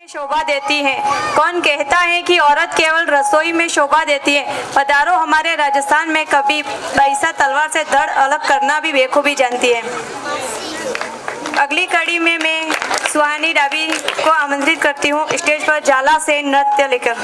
शोभा देती है। कौन कहता है कि औरत केवल रसोई में शोभा देती है। पधारो हमारे राजस्थान में कभी पैसा तलवार से धड़ अलग करना भी बेखूबी जानती है। अगली कड़ी में मैं सुहानी डाबी को आमंत्रित करती हूँ स्टेज पर जाला से नृत्य लेकर।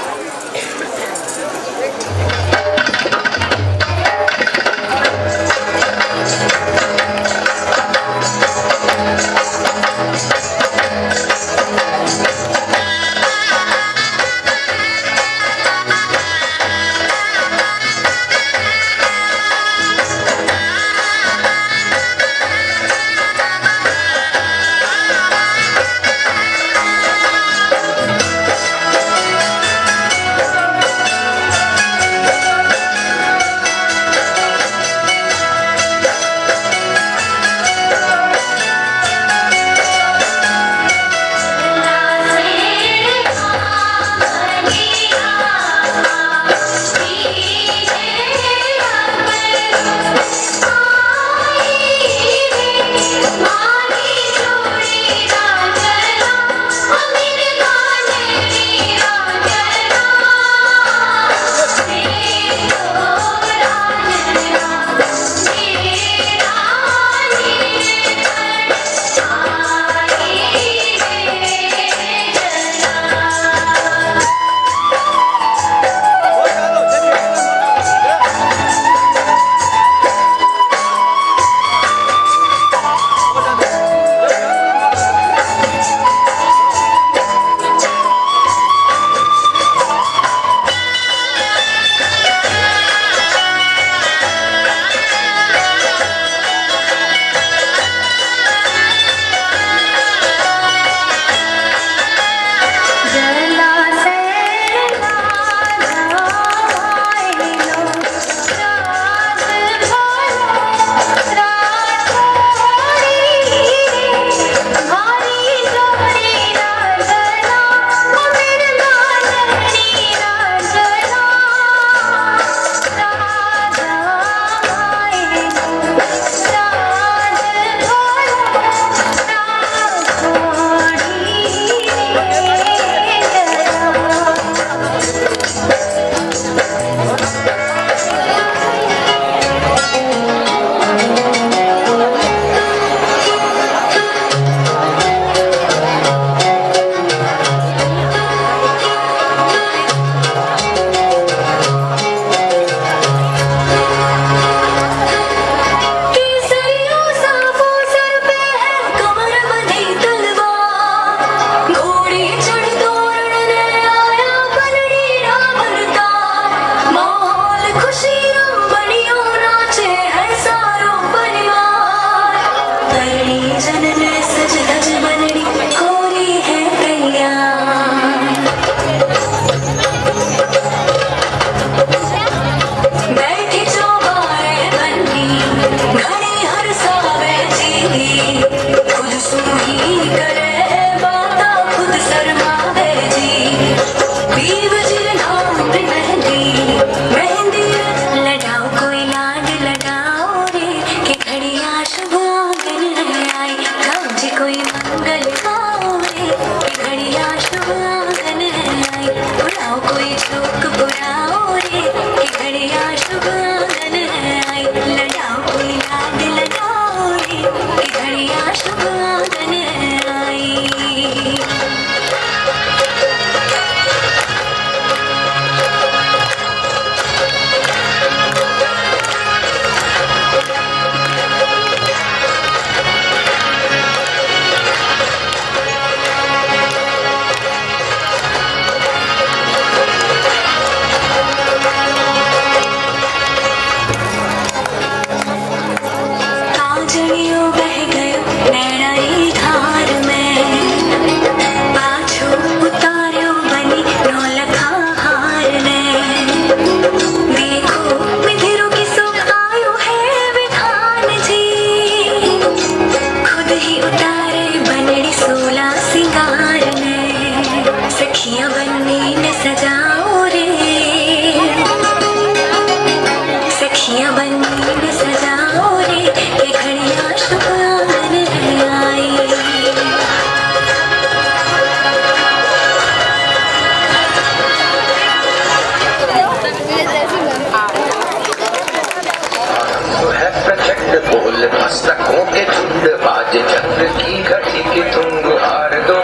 फूल मस्तकों के झुंड बाज चंद्र की घटी की तुम गुहार दो।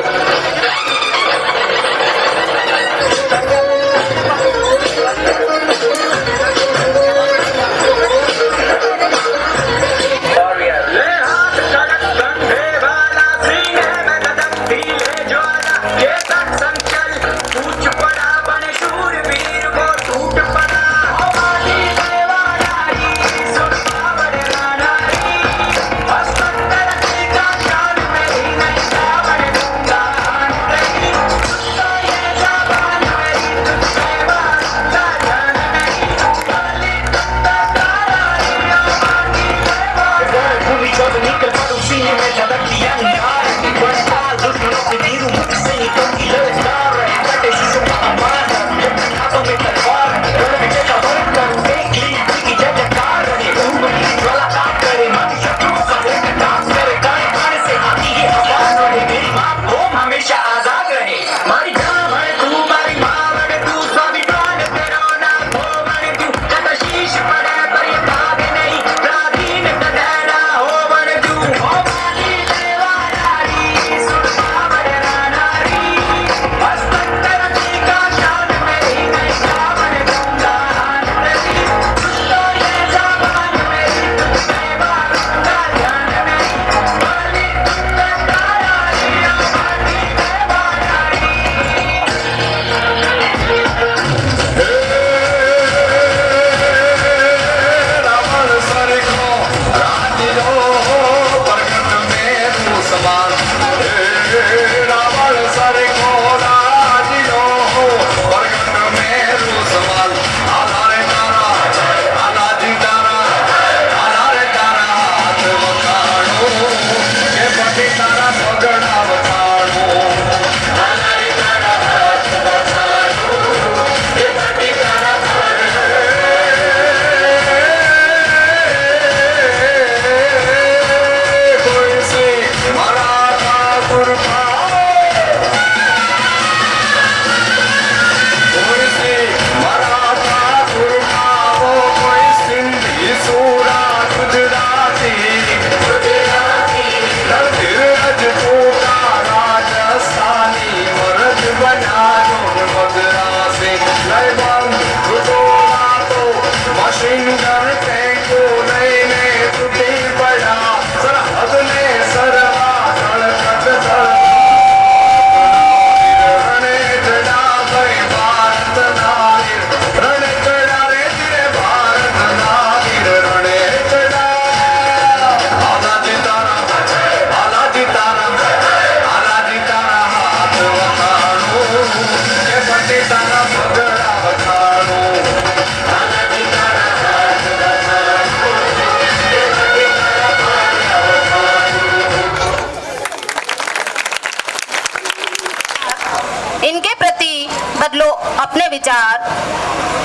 इनके प्रति बदलो अपने विचार।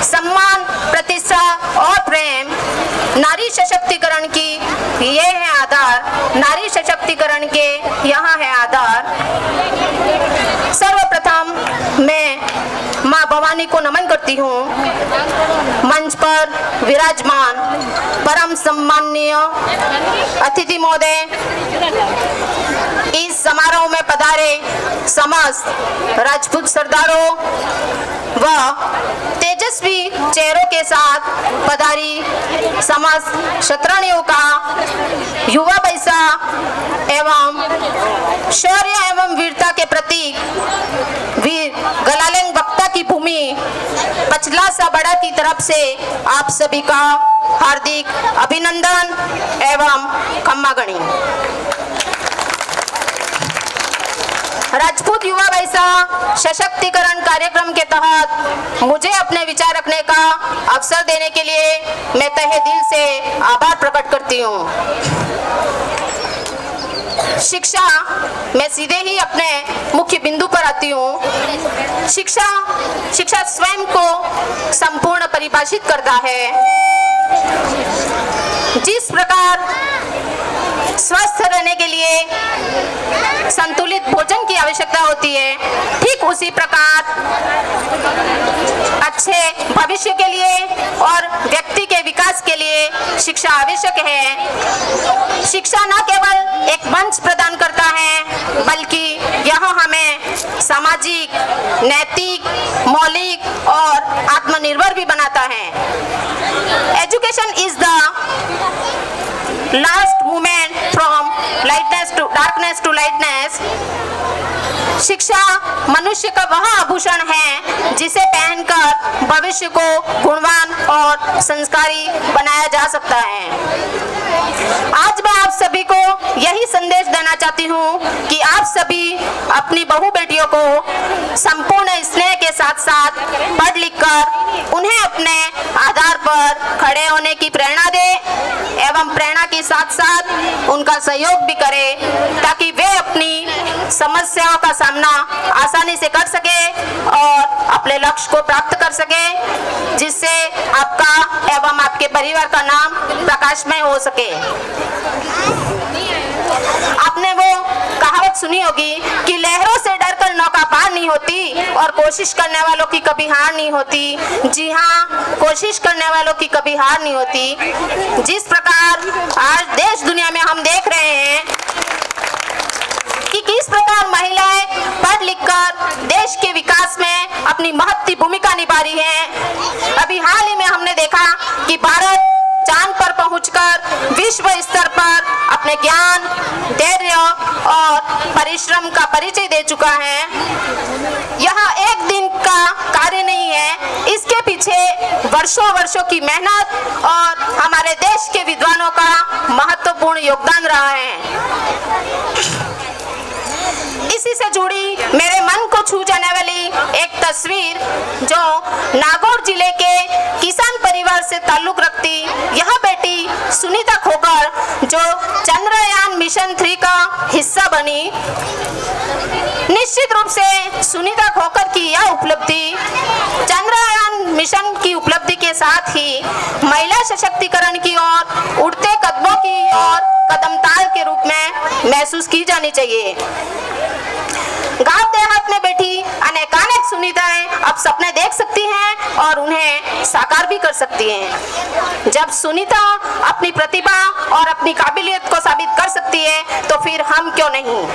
सम्मान, प्रतिष्ठा और प्रेम नारी सशक्तिकरण की ये है आधार। नारी सशक्तिकरण के यहाँ है आधार। सर्वप्रथम मैं माँ भवानी को नमन करती हूँ। मंच पर विराजमान परम सम्माननीय अतिथि महोदय, इस समारोह में पधारे समस्त राजपूत सरदारों व तेजस्वी चेहरों के साथ पधारी समस्त क्षत्रियों का, युवा बैसा एवं शौर्य एवं वीरता के प्रतीक वीर गलालेंग वक्ता की भूमि पचला सा बड़ा की तरफ से आप सभी का हार्दिक अभिनंदन एवं खम्मागणी। राजपूत युवा वैसा सशक्तिकरण कार्यक्रम के तहत मुझे अपने विचार रखने का अवसर देने के लिए मैं तहे दिल से आभार प्रकट करती हूँ। शिक्षा, मैं सीधे ही अपने मुख्य बिंदु पर आती हूँ। शिक्षा स्वयं को संपूर्ण परिभाषित करता है। जिस प्रकार स्वस्थ रहने के लिए संतुलित भोजन की आवश्यकता होती है, ठीक उसी प्रकार अच्छे भविष्य के लिए और व्यक्ति के विकास के लिए शिक्षा आवश्यक है। शिक्षा न केवल एक मंच प्रदान करता है, बल्कि यह हमें सामाजिक, नैतिक, मौलिक और आत्मनिर्भर भी बनाता है। Education is the last movement from darkness to lightness. शिक्षा मनुष्य का वह आभूषण है जिसे पहनकर भविष्य को गुणवान और संस्कारी बनाया जा सकता है। आज मैं आप सभी को यही संदेश देना चाहती हूँ कि आप सभी अपनी बहू बेटियों को संपूर्ण स्नेह के साथ साथ पढ़ लिख कर उन्हें अपने आधार पर खड़े होने की प्रेरणा दें एवं प्रेरणा के साथ साथ उनका सहयोग भी करें, ताकि वे अपनी समस्याओं का सामना आसानी से कर सके और अपने लक्ष्य को प्राप्त कर सके, जिससे आपका एवं आपके परिवार का नाम प्रकाशमय हो सके। आपने वो कहावत सुनी होगी कि लहरों से डरकर नौका पार नहीं होती और कोशिश करने वालों की कभी हार नहीं होती। जी हाँ, कोशिश करने वालों की कभी हार नहीं होती। जिस प्रकार आज देश दुनिया में हम देख रहे हैं कि किस प्रकार महिलाएं पढ़ लिख कर देश के विकास में अपनी महत्वपूर्ण भूमिका निभा रही हैं। अभी हाल ही में हमने देखा कि भारत चांद पर पहुंचकर विश्व स्तर पर अपने ज्ञान, धैर्य और परिश्रम का परिचय दे चुका है। यह एक दिन का कार्य नहीं है, इसके पीछे वर्षों वर्षों की मेहनत और हमारे देश के विद्वानों का महत्वपूर्ण योगदान रहा है। इसी से जुड़ी मेरे मन को छू जाने वाली एक तस्वीर जो नागौर जिले के किसान परिवार से ताल्लुक रखती यह बेटी सुनीता खोकर जो चंद्रयान मिशन 3 का हिस्सा बनी। निश्चित रूप से सुनीता खोकर की यह उपलब्धि चंद्रयान मिशन की उपलब्धि के साथ ही महिला सशक्तिकरण की ओर उड़ते कदमों की ओर कदमताल के रूप में महसूस की जानी चाहिए। गांव देहात में बैठी अनेकानेक सुनीताएं अब सपने देख सकती हैं और उन्हें साकार भी कर सकती हैं। जब सुनीता अपनी प्रतिभा और अपनी काबिलियत को साबित कर सकती है तो फिर हम क्यों नहीं।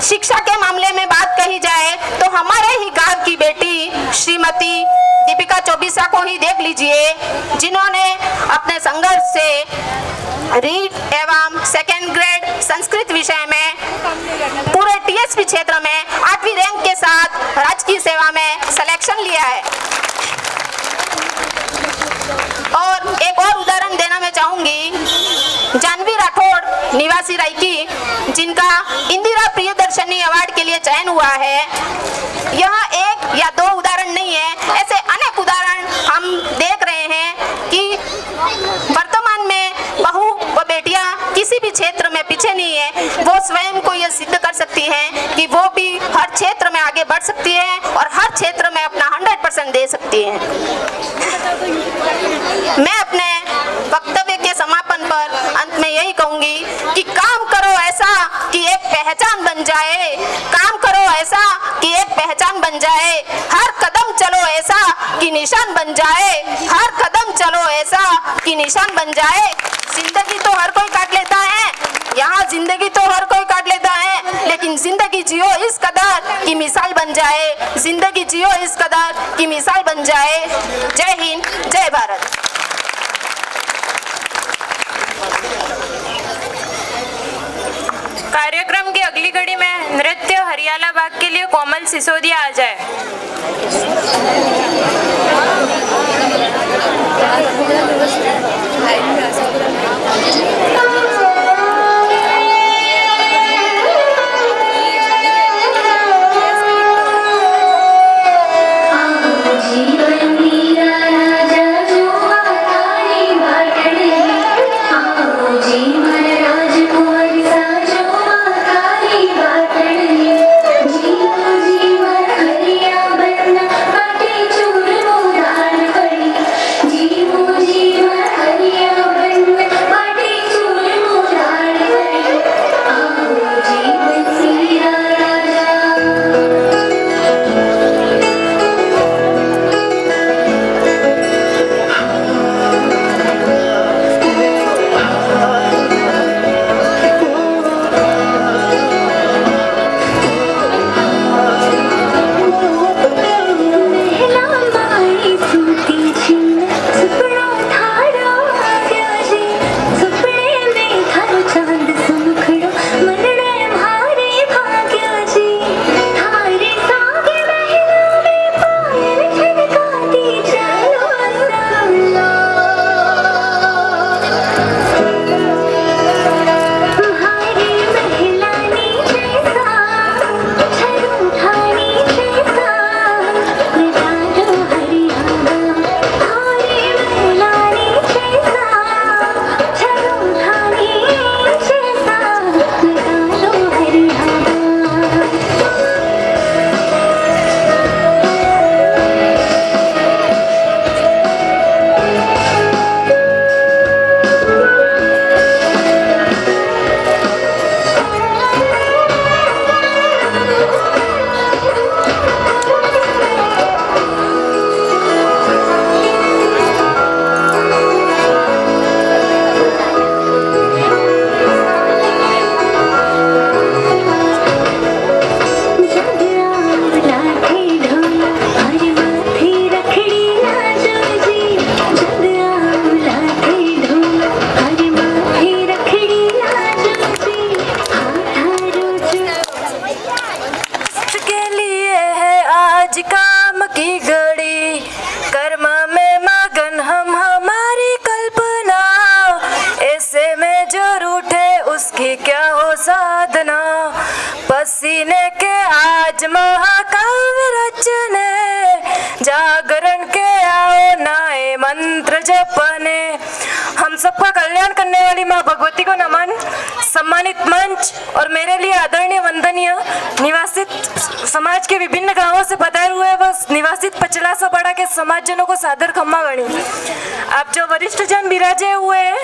शिक्षा के मामले में बात कही जाए तो हमारे ही गांव की बेटी श्रीमती दीपिका चौबीसा को ही देख लीजिए, जिन्होंने अपने संघर्ष से रीड एवं सेकेंड ग्रेड संस्कृत विषय में पूरे टीएसपी क्षेत्र में 8वीं रैंक के साथ राजकीय सेवा में सिलेक्शन लिया है। और एक और उदाहरण देना मैं चाहूंगी, जानवी राठौड़ निवासी रायकी, जिनका इंदिरा प्रियदर्शनी अवार्ड के लिए चयन हुआ है। यह एक या दो उदाहरण नहीं है, ऐसे अनेक उदाहरण हम देख रहे हैं कि वर्तमान में बहू व बेटियां किसी भी क्षेत्र में पीछे नहीं है। वो स्वयं को यह सिद्ध कर सकती हैं कि वो भी हर क्षेत्र में आगे बढ़ सकती है और हर क्षेत्र में अपना 100% दे सकती है। मैं अपने वक्तव्य के समापन पर अंत में यही कहूंगी कि काम करो ऐसा कि एक पहचान बन जाए, काम करो ऐसा कि एक पहचान बन जाए, हर कदम चलो ऐसा कि निशान बन जाए, हर कदम चलो ऐसा कि निशान बन जाए। जिंदगी तो हर कोई काट लेता है, यहाँ जिंदगी तो हर कोई काट लेता है, लेकिन जिंदगी जियो इस कदर कि मिसाल बन जाए, जिंदगी जियो इस कदर कि मिसाल बन जाए। जय हिंद, जय भारत। कार्यक्रम की अगली घड़ी में नृत्य हरियाला बाग के लिए कोमल सिसोदिया आ जाए। जीवन की घड़ी, कर्म में मगन हम हमारी कल्पना, ऐसे में जो रूठे उसकी क्या हो साधना। पसीने के आज महाकाव्य रचने, जागरण के आओ नाए मंत्र जपने। हम सबका कल्याण करने वाली माँ भगवती को नमन। सम्मानित मंच और मेरे लिए आदरणीय वंदनीय निवासित समाज के विभिन्न गांवों से पधारे हुए व निवासित पचला से बड़ा के समाजजनों को सादर खम्मा गणी। आप जो वरिष्ठ जन विराजे हुए हैं,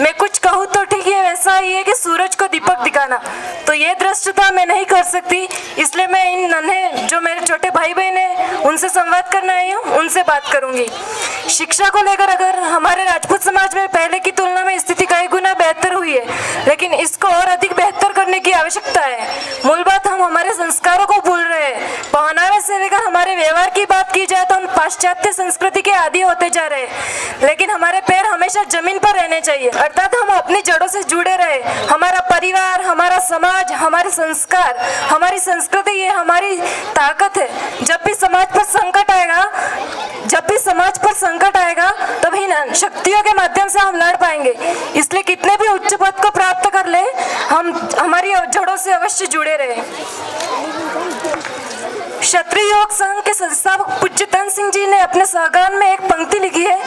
मैं कुछ कहूँ तो ठीक है, वैसा ही है कि सूरज को दीपक दिखाना, तो ये दृष्टता मैं नहीं कर सकती, इसलिए मैं इन नन्हे जो मेरे छोटे भाई बहन हैं उनसे संवाद करना आई हूँ, उनसे बात करूंगी। शिक्षा को लेकर अगर हमारे राजपूत समाज में पहले की तुलना में स्थिति कई गुना बेहतर हुई है, लेकिन इसको और अधिक बेहतर करने की आवश्यकता है। मूल बात, हम हमारे संस्कारों को भूल रहे हैं। पहनावे से लेकर हमारे व्यवहार की बात की जाए तो हम पाश्चात्य संस्कृति के आदी होते जा रहे हैं, लेकिन हमारे पैर हमेशा जमीन पर रहने चाहिए, अर्थात हम अपनी जड़ों से जुड़े रहे। हमारा परिवार, हमारा समाज, हमारे संस्कार, हमारी संस्कृति, ये हमारी ताकत है। जब भी समाज पर संकट आएगा तभी इन शक्तियों के माध्यम से हम लड़ पाएंगे। इसलिए कितने भी उच्च पद को प्राप्त कर ले, हम हमारी जड़ों से अवश्य जुड़े रहे। क्षत्रिय योग संघ के संस्थापक पूज्य धन सिंह जी ने अपने सगान में एक पंक्ति लिखी है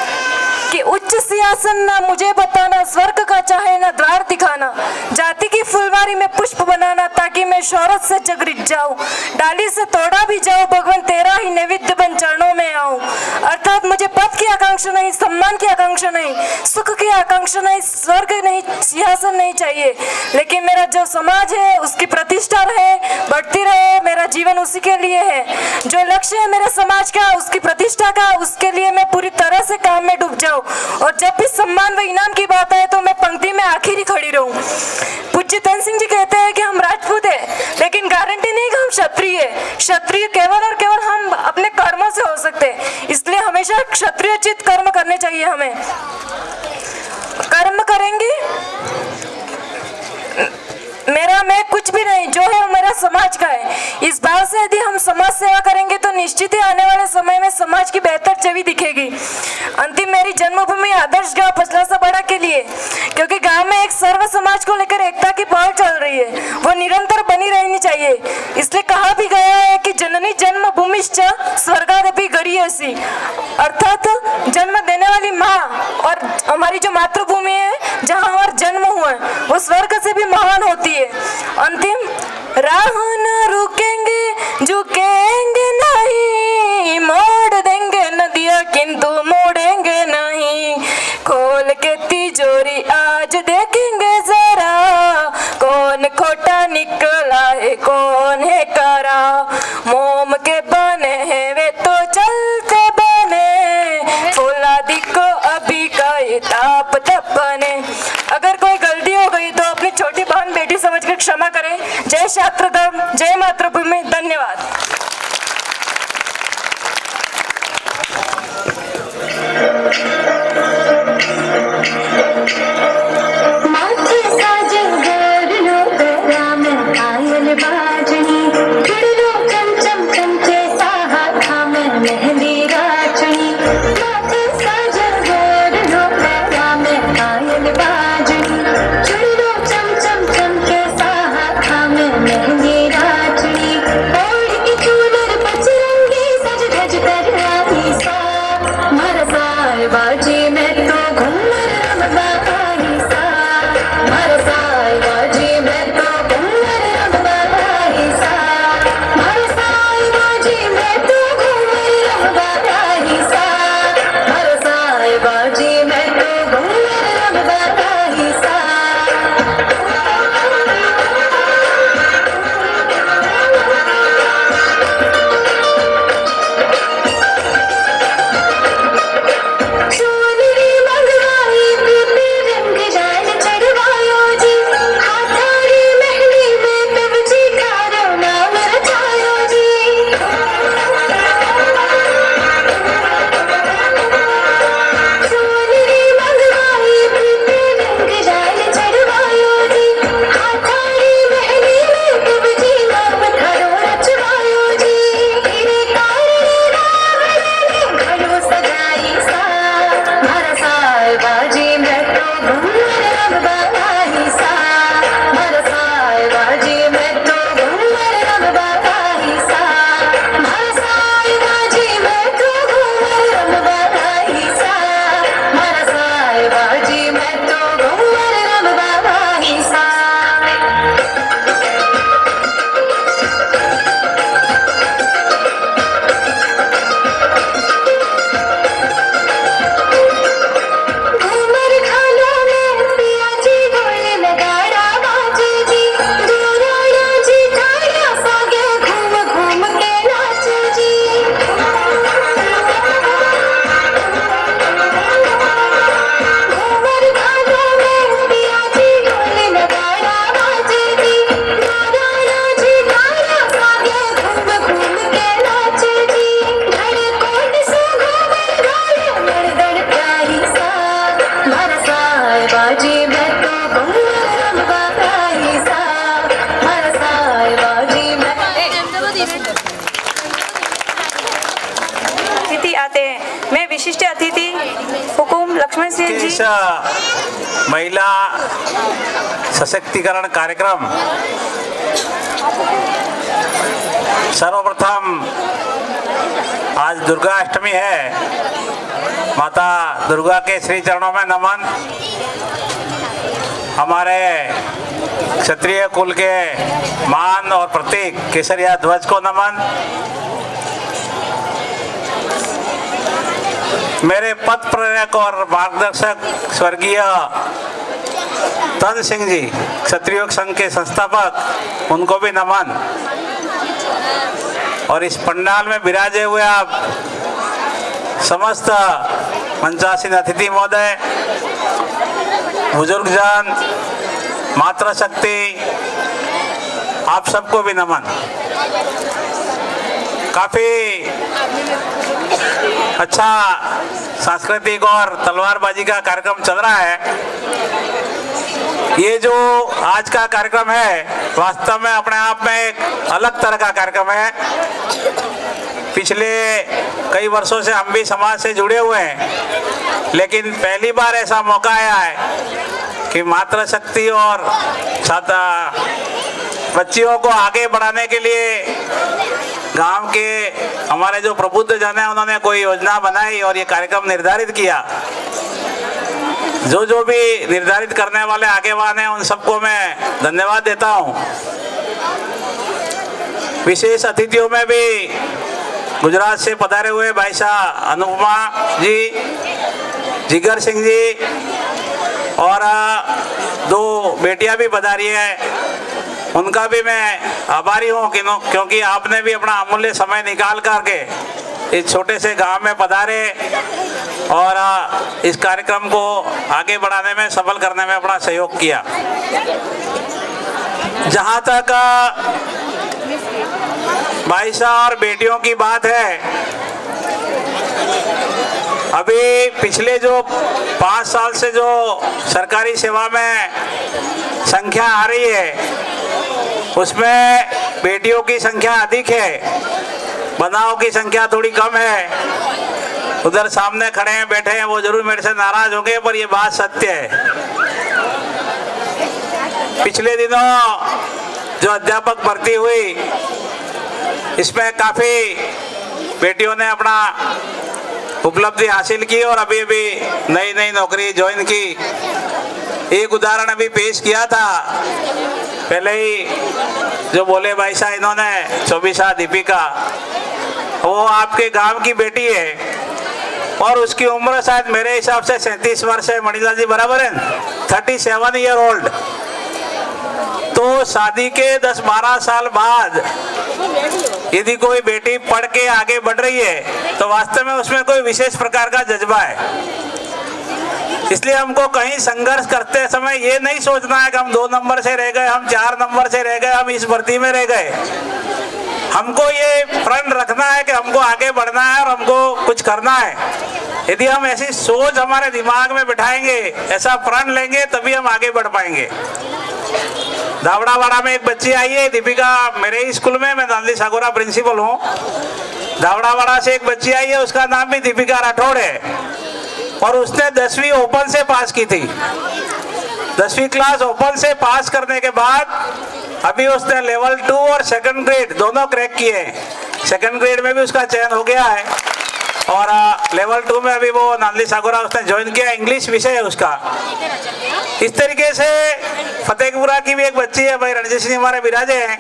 कि उच्च सिंहासन ना मुझे बताना, स्वर्ग का चाहे ना द्वार दिखाना, जाति की फुलवारी में पुष्प बनाना, ताकि मैं शौहरत से जग रिझ जाऊं, डाली से तोड़ा भी जाऊं, भगवान तेरा ही नैवेद्य बन चरणों में आऊं। अर्थात मुझे पद की आकांक्षा नहीं, सम्मान की आकांक्षा नहीं, सुख की आकांक्षा नहीं, स्वर्ग नहीं, सिंहासन नहीं चाहिए, लेकिन मेरा जो समाज है उसकी प्रतिष्ठा रहे, बढ़ती रहे, मेरा जीवन उसी के लिए है। जो लक्ष्य है मेरे समाज का, उसकी प्रतिष्ठा का, उसके लिए मैं पूरी तरह से काम में डूब जाऊं, और जब भी सम्मान व इनाम की बात आए तो मैं पंक्ति में आखिर ही खड़ी रहूं। पूज्य धन सिंह जी कहते हैं कि हम राजपूत हैं, लेकिन गारंटी नहीं कि हम क्षत्रिय हैं। क्षत्रिय केवल और केवल हम अपने कर्मों से हो सकते हैं, इसलिए हमेशा क्षत्रियोचित कर्म करने चाहिए। हमें कर्म करेंगे, मैं कुछ भी नहीं, जो है वो मेरा समाज का है। इस बात से यदि हम समाज सेवा करेंगे तो निश्चित ही आने वाले समय में समाज की बेहतर छवि दिखेगी। अंतिम मेरी जन्मभूमि आदर्श गांव पचला सा बड़ा के लिए, क्योंकि गांव में एक सर्व समाज को लेकर एकता की पहल चल रही है, वो निरंतर बनी रहनी चाहिए। इसलिए कहा भी गया है कि जननी जन्मभूमिश्च स्वर्गादपि गरीयसी, अर्थात जन्म देने वाली माँ और हमारी जो मातृभूमि है जहाँ हमारा जन्म हुआ है, वो स्वर्ग से भी महान होती है। अंतिम, राह न रुकेंगे, झुकेंगे नहीं, मोड़ देंगे नदियाँ किंतु मोड़ेंगे नहीं, खोल के तिजोरी आज देखेंगे जरा, कौन खोटा निकला है कौन है करा, मोम के बने हैं वे तो चलते बने, फौलादी को अभी का ये ताप तपने। अगर कोई गलती हो गई तो अपनी छोटी बहन बेटी समझकर क्षमा करें। जय छात्र धर्म, जय मातृभूमि, धन्यवाद। मेहंदी राजनी ओढ़ के विशिष्ट अतिथि हुकुम लक्ष्मण सिंह जी। इस महिला सशक्तिकरण कार्यक्रम सर्वप्रथम आज दुर्गा अष्टमी है। माता दुर्गा के श्री चरणों में नमन। हमारे क्षत्रिय कुल के मान और प्रतीक केसरिया ध्वज को नमन। मेरे पथ प्रेरक और मार्गदर्शक स्वर्गीय तन सिंह जी क्षत्रिय संघ के संस्थापक, उनको भी नमन। और इस पंडाल में विराजे हुए आप समस्त मंचासीन अतिथि महोदय, बुजुर्गजन, मातृशक्ति, आप सबको भी नमन। काफी अच्छा सांस्कृतिक और तलवारबाजी का कार्यक्रम चल रहा है। ये जो आज का कार्यक्रम है वास्तव में अपने आप में एक अलग तरह का कार्यक्रम है। पिछले कई वर्षों से हम भी समाज से जुड़े हुए हैं, लेकिन पहली बार ऐसा मौका आया है कि मातृशक्ति और बच्चियों को आगे बढ़ाने के लिए गांव के हमारे जो प्रबुद्ध जन हैं उन्होंने कोई योजना बनाई और ये कार्यक्रम निर्धारित किया। जो भी निर्धारित करने वाले आगेवान हैं उन सबको मैं धन्यवाद देता हूँ। विशेष अतिथियों में भी गुजरात से पधारे हुए भाई साहब अनुपमा जी, जिगर सिंह जी और दो बेटियां भी पधारी हैं। उनका भी मैं आभारी हूँ क्योंकि आपने भी अपना अमूल्य समय निकाल करके इस छोटे से गांव में पधारे और इस कार्यक्रम को आगे बढ़ाने में, सफल करने में अपना सहयोग किया। जहाँ तक भाई साहब और बेटियों की बात है, अभी पिछले जो 5 साल से जो सरकारी सेवा में संख्या आ रही है उसमें बेटियों की संख्या अधिक है, बनाओं की संख्या थोड़ी कम है। उधर सामने खड़े हैं, बैठे हैं, वो जरूर मेरे से नाराज होंगे, पर ये बात सत्य है। पिछले दिनों जो अध्यापक भर्ती हुई इसमें काफी बेटियों ने अपना उपलब्धि हासिल की और अभी अभी नई नई नौकरी ज्वाइन की। एक उदाहरण अभी पेश किया था पहले ही, जो बोले भाई साहब इन्होंने 24 दीपिका, वो आपके गांव की बेटी है और उसकी उम्र शायद मेरे हिसाब से 37 वर्ष है। मणिलाल जी बराबर है, 37 ईयर ओल्ड। तो शादी के 10-12 साल बाद यदि कोई बेटी पढ़ के आगे बढ़ रही है तो वास्तव में उसमें कोई विशेष प्रकार का जज्बा है। इसलिए हमको कहीं संघर्ष करते समय ये नहीं सोचना है कि हम 2 नंबर से रह गए, हम 4 नंबर से रह गए, हम इस भर्ती में रह गए। हमको ये प्रण रखना है कि हमको आगे बढ़ना है और हमको कुछ करना है। यदि हम ऐसी सोच हमारे दिमाग में बिठाएंगे, ऐसा प्रण लेंगे, तभी हम आगे बढ़ पाएंगे। धावड़ावाड़ा में एक बच्ची आई है दीपिका, मेरे ही स्कूल में, मैं नांदली सागोरा प्रिंसिपल हूँ। धावड़ावाड़ा से एक बच्ची आई है, उसका नाम भी दीपिका राठौड़ है और उसने 10वीं ओपन से पास की थी। 10वीं क्लास ओपन से पास करने के बाद अभी उसने लेवल 2 और 2nd ग्रेड दोनों क्रैक किए हैं। 2nd ग्रेड में भी उसका चयन हो गया है और लेवल 2 में अभी वो नांदली सागोरा उसने ज्वाइन किया, इंग्लिश विषय है उसका। इस तरीके से फतेहपुरा की भी एक बच्ची है, भाई रणजीत सिंह हमारे विराजे हैं,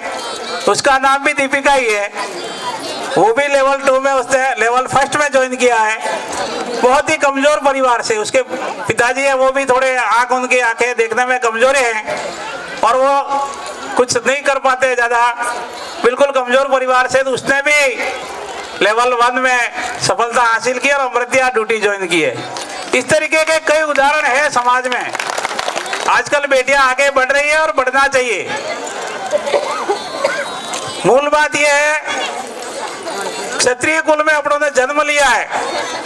उसका नाम भी दीपिका ही है। वो भी लेवल 2 में उसने लेवल 1 में ज्वाइन किया है। बहुत ही कमजोर परिवार से, उसके पिताजी है वो भी थोड़े उनकी आंखें देखने में कमजोर हैं और वो कुछ नहीं कर पाते ज्यादा, बिल्कुल कमजोर परिवार से। तो उसने भी लेवल 1 में सफलता हासिल की और अमृतिया ड्यूटी ज्वाइन की है। इस तरीके के कई उदाहरण है समाज में। आजकल बेटियां आगे बढ़ रही है और बढ़ना चाहिए। मूल बात यह है क्षत्रिय कुल में अपनों ने जन्म लिया है,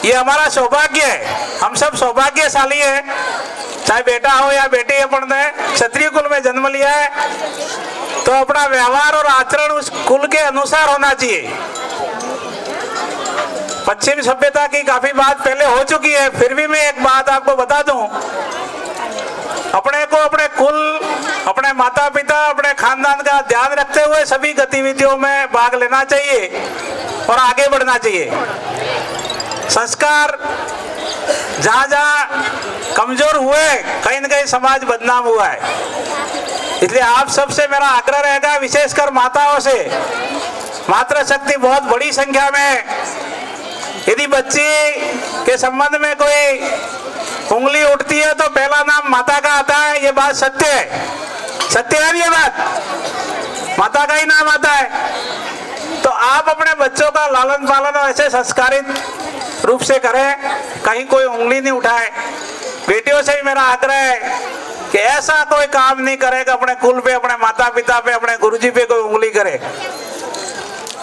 ये हमारा सौभाग्य है। हम सब सौभाग्यशाली हैं, चाहे बेटा हो या बेटी, अपन ने क्षत्रिय कुल में जन्म लिया है तो अपना व्यवहार और आचरण उस कुल के अनुसार होना चाहिए। पश्चिम सभ्यता की काफी बात पहले हो चुकी है, फिर भी मैं एक बात आपको बता दूं। अपने को अपने कुल, अपने माता पिता, अपने खानदान का ध्यान रखते हुए सभी गतिविधियों में भाग लेना चाहिए और आगे बढ़ना चाहिए। संस्कार जहां जहां कमजोर हुए, कहीं न कहीं समाज बदनाम हुआ है। इसलिए आप सबसे मेरा आग्रह रहेगा, विशेषकर माताओं से, मातृशक्ति बहुत बड़ी संख्या में, यदि बच्ची के संबंध में कोई उंगली उठती है तो पहला नाम माता का आता है। ये बात सत्य है, सत्य है ये बात, माता का ही नाम आता है। तो आप अपने बच्चों का लालन पालन ऐसे संस्कारित रूप से करें, कहीं कोई उंगली नहीं उठाए। बेटियों से भी मेरा आग्रह है कि ऐसा कोई काम नहीं करेगा अपने कुल पे, अपने माता पिता पे, अपने गुरुजी पे कोई उंगली करे।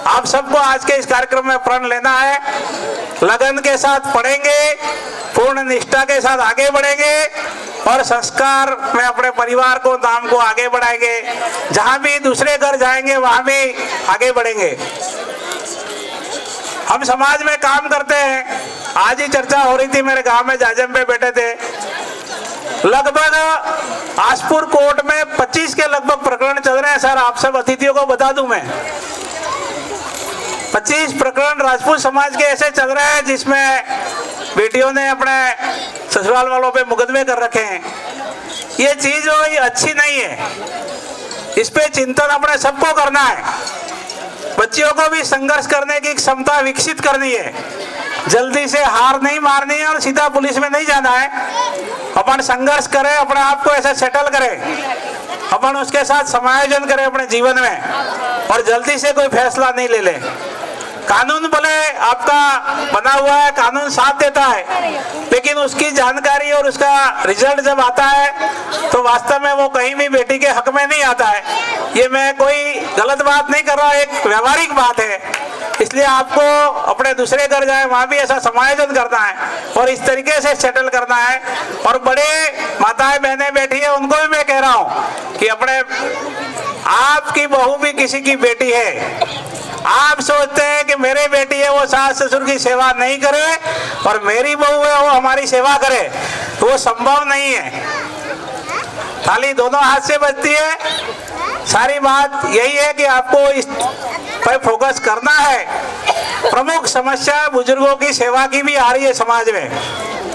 आप सबको आज के इस कार्यक्रम में प्रण लेना है, लगन के साथ पढ़ेंगे, पूर्ण निष्ठा के साथ आगे बढ़ेंगे और संस्कार में अपने परिवार को, नाम को आगे बढ़ाएंगे। जहां भी दूसरे घर जाएंगे वहां भी आगे बढ़ेंगे। हम समाज में काम करते हैं, आज ही चर्चा हो रही थी, मेरे गांव में जाजम पे बैठे थे, लगभग आसपुर कोर्ट में 25 के लगभग प्रकरण चल रहे हैं। सर आप सब अतिथियों को बता दूं, मैं 25 प्रकरण राजपूत समाज के ऐसे चल रहे हैं जिसमें बेटियों ने अपने ससुराल वालों पे मुकदमे कर रखे हैं। ये चीज अच्छी नहीं है, इस पे चिंतन अपने सबको करना है। बच्चियों को भी संघर्ष करने की क्षमता विकसित करनी है, जल्दी से हार नहीं मारनी है और सीधा पुलिस में नहीं जाना है। अपन संघर्ष करें, अपने आप को ऐसे सेटल करें, अपन उसके साथ समायोजन करें अपने जीवन में और जल्दी से कोई फैसला नहीं ले लें। कानून भले आपका बना हुआ है, कानून साथ देता है, लेकिन उसकी जानकारी और उसका रिजल्ट जब आता है तो वास्तव में वो कहीं भी बेटी के हक में नहीं आता है। ये मैं कोई गलत बात नहीं कर रहा, एक व्यवहारिक बात है। इसलिए आपको अपने दूसरे घर जाए वहां भी ऐसा समायोजन करना है और इस तरीके से सेटल करना है। और बड़े माताएं बहनें बैठी है, उनको भी मैं कह रहा हूँ कि अपने आपकी बहू भी किसी की बेटी है। आप सोचते हैं कि मेरी बेटी है वो सास ससुर की सेवा नहीं करे और मेरी बहू है वो हमारी सेवा करे, तो वो संभव नहीं है। थाली दोनों हाथ से बजती है। सारी बात यही है कि आपको इस पर फोकस करना है। प्रमुख समस्या बुजुर्गों की सेवा की भी आ रही है समाज में,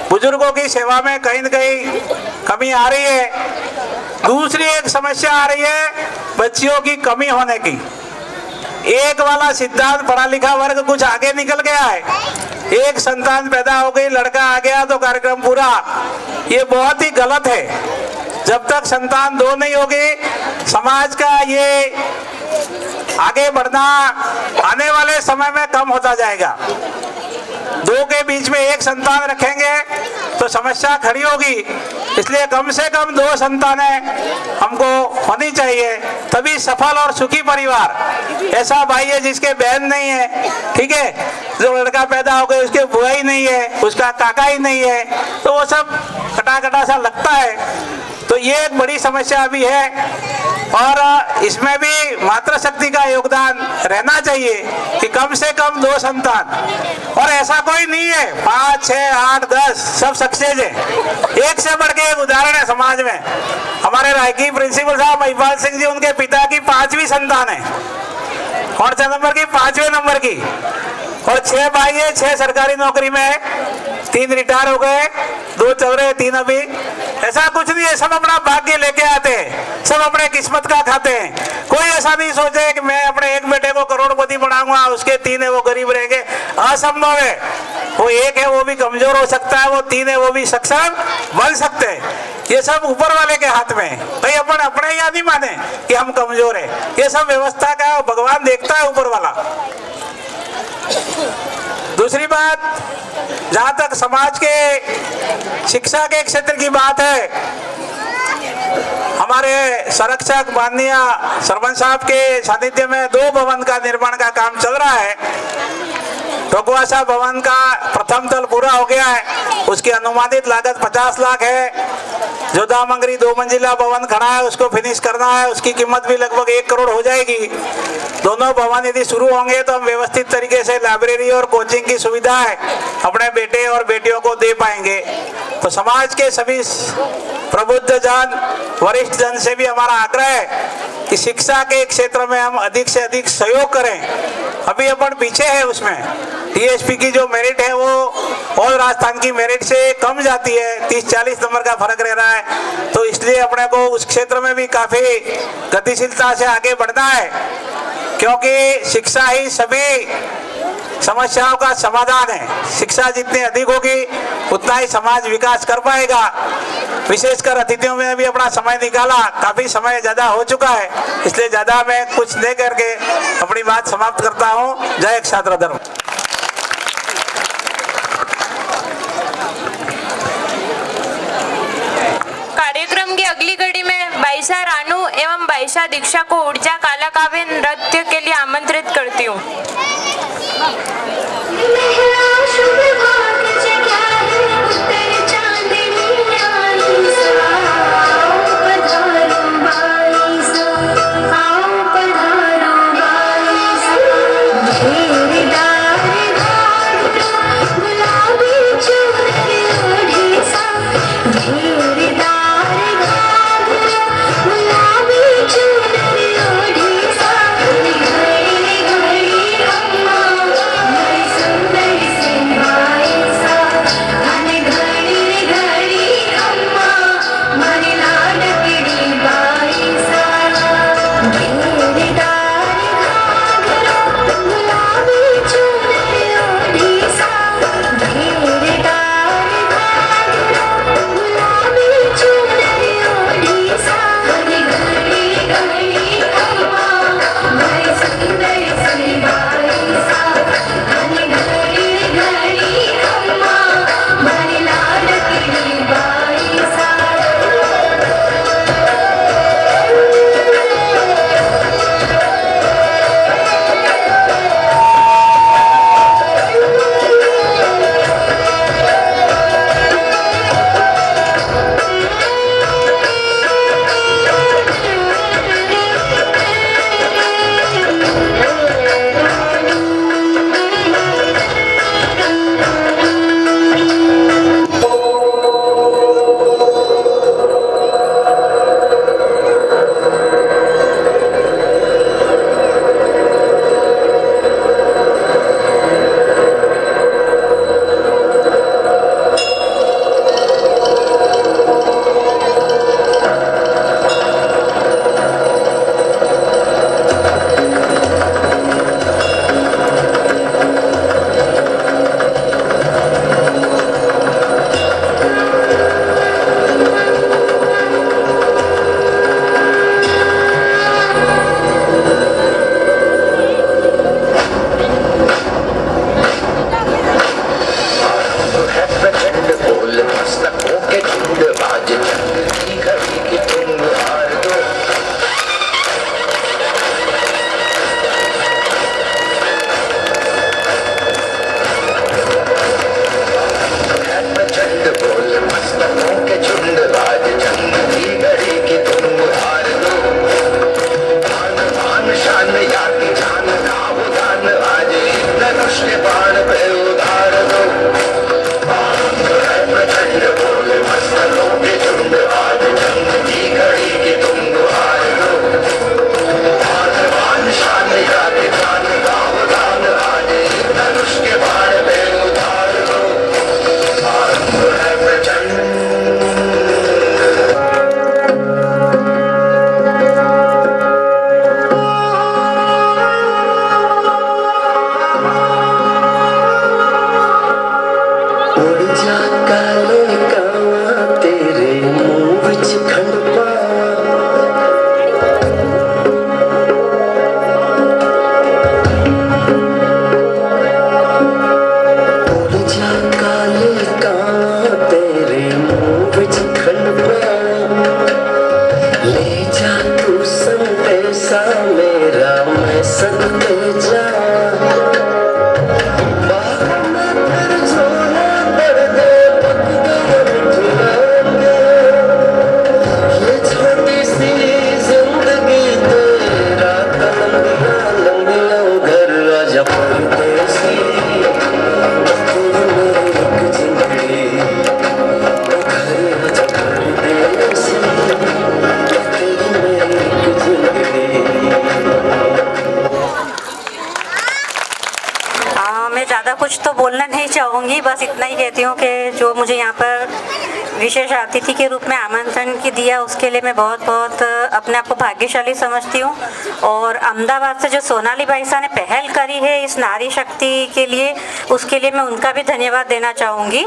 बुजुर्गों की सेवा में कहीं न कहीं कमी आ रही है। दूसरी एक समस्या आ रही है बच्चियों की कमी होने की। एक वाला सिद्धांत पढ़ा लिखा वर्ग कुछ आगे निकल गया है, एक संतान पैदा हो गई, लड़का आ गया तो कार्यक्रम पूरा। ये बहुत ही गलत है। जब तक संतान दो नहीं होगी, समाज का ये आगे बढ़ना आने वाले समय में कम होता जाएगा। दो के बीच में एक संतान रखेंगे तो समस्या खड़ी होगी। इसलिए कम से कम 2 संतानें हमको होनी चाहिए, तभी सफल और सुखी परिवार। ऐसा भाई है जिसके बहन नहीं है, ठीक है, जो लड़का पैदा हो गया उसके बुआ ही नहीं है, उसका काका ही नहीं है, तो वो सब कटा कटा सा लगता है। तो ये एक बड़ी समस्या भी है और इसमें भी मातृशक्ति का योगदान रहना चाहिए कि कम से कम 2 संतान। और ऐसा कोई नहीं है 5, 6, 8, 10 सब सक्सेस है। एक से बढ़ के एक उदाहरण है समाज में। हमारे रायकी प्रिंसिपल साहब महिपाल सिंह जी, उनके पिता की 5वीं संतान है। कौन से नंबर की? 5वें नंबर की। और 6 भाई है, 6 सरकारी नौकरी में है, 3 रिटायर हो गए, 2 चल रहे, 3 अभी। ऐसा कुछ नहीं है, सब अपना भाग्य लेके आते हैं, सब अपने किस्मत का खाते हैं। कोई ऐसा नहीं सोचे कि मैं अपने एक बेटे को करोड़पति बनाऊंगा, उसके 3 है वो गरीब रहेंगे। असंभव है। वो एक है वो भी कमजोर हो सकता है, वो 3 है वो भी सक्षम बन सकते हैं। ये सब ऊपर वाले के हाथ में है। भाई अपन अपने यहाँ नहीं माने कि हम कमजोर है, ये सब व्यवस्था का भगवान देखता है ऊपर वाला। दूसरी बात, जहां तक समाज के शिक्षा के क्षेत्र की बात है, हमारे संरक्षक माननीय सरपंच साहब के सानिध्य में 2 भवन का निर्माण का काम चल रहा है। ठोकवासा भवन का प्रथम तल पूरा हो गया है, उसकी अनुमानित लागत 50 लाख है। जो दामंगरी 2 मंजिला भवन खड़ा है उसको फिनिश करना है, उसकी कीमत भी लगभग 1 करोड़ हो जाएगी। दोनों भवन यदि शुरू होंगे तो हम व्यवस्थित तरीके से लाइब्रेरी और कोचिंग की सुविधाएं अपने बेटे और बेटियों को दे पाएंगे। तो समाज के सभी प्रबुद्ध जन, वरिष्ठ जन से भी हमारा आग्रह है कि शिक्षा के क्षेत्र में हम अधिक से अधिक सहयोग करें। अभी अपन पीछे है उसमें, टीएसपी की जो मेरिट है वो और राजस्थान की मेरिट से कम जाती है, 30-40 नंबर का फर्क रह रहा है। तो इसलिए अपने को उस क्षेत्र में भी काफी गतिशीलता से आगे बढ़ना है, क्योंकि शिक्षा ही सभी समस्याओं का समाधान है। शिक्षा जितनी अधिक होगी उतना ही समाज विकास कर पाएगा। विशेषकर अतिथियों में भी अपना समय निकाला, काफी समय ज्यादा हो चुका है, इसलिए ज्यादा मैं कुछ नहीं करके अपनी बात समाप्त करता हूँ। जय छात्र धर्म। कार्यक्रम की अगली कड़ी में बाईशा रानू एवं बाईशा दीक्षा को ऊर्जा काला काव्य नृत्य के लिए आमंत्रित करती हूँ। गुलाबी मैं ज़्यादा कुछ तो बोलना नहीं चाहूँगी, बस इतना ही कहती हूँ कि जो मुझे यहाँ पर विशेष अतिथि के रूप में आमंत्रण की दिया उसके लिए मैं बहुत बहुत अपने आप को भाग्यशाली समझती हूँ। और अहमदाबाद से जो सोनाली भाई साहब ने पहल करी है इस नारी शक्ति के लिए, उसके लिए मैं उनका भी धन्यवाद देना चाहूँगी।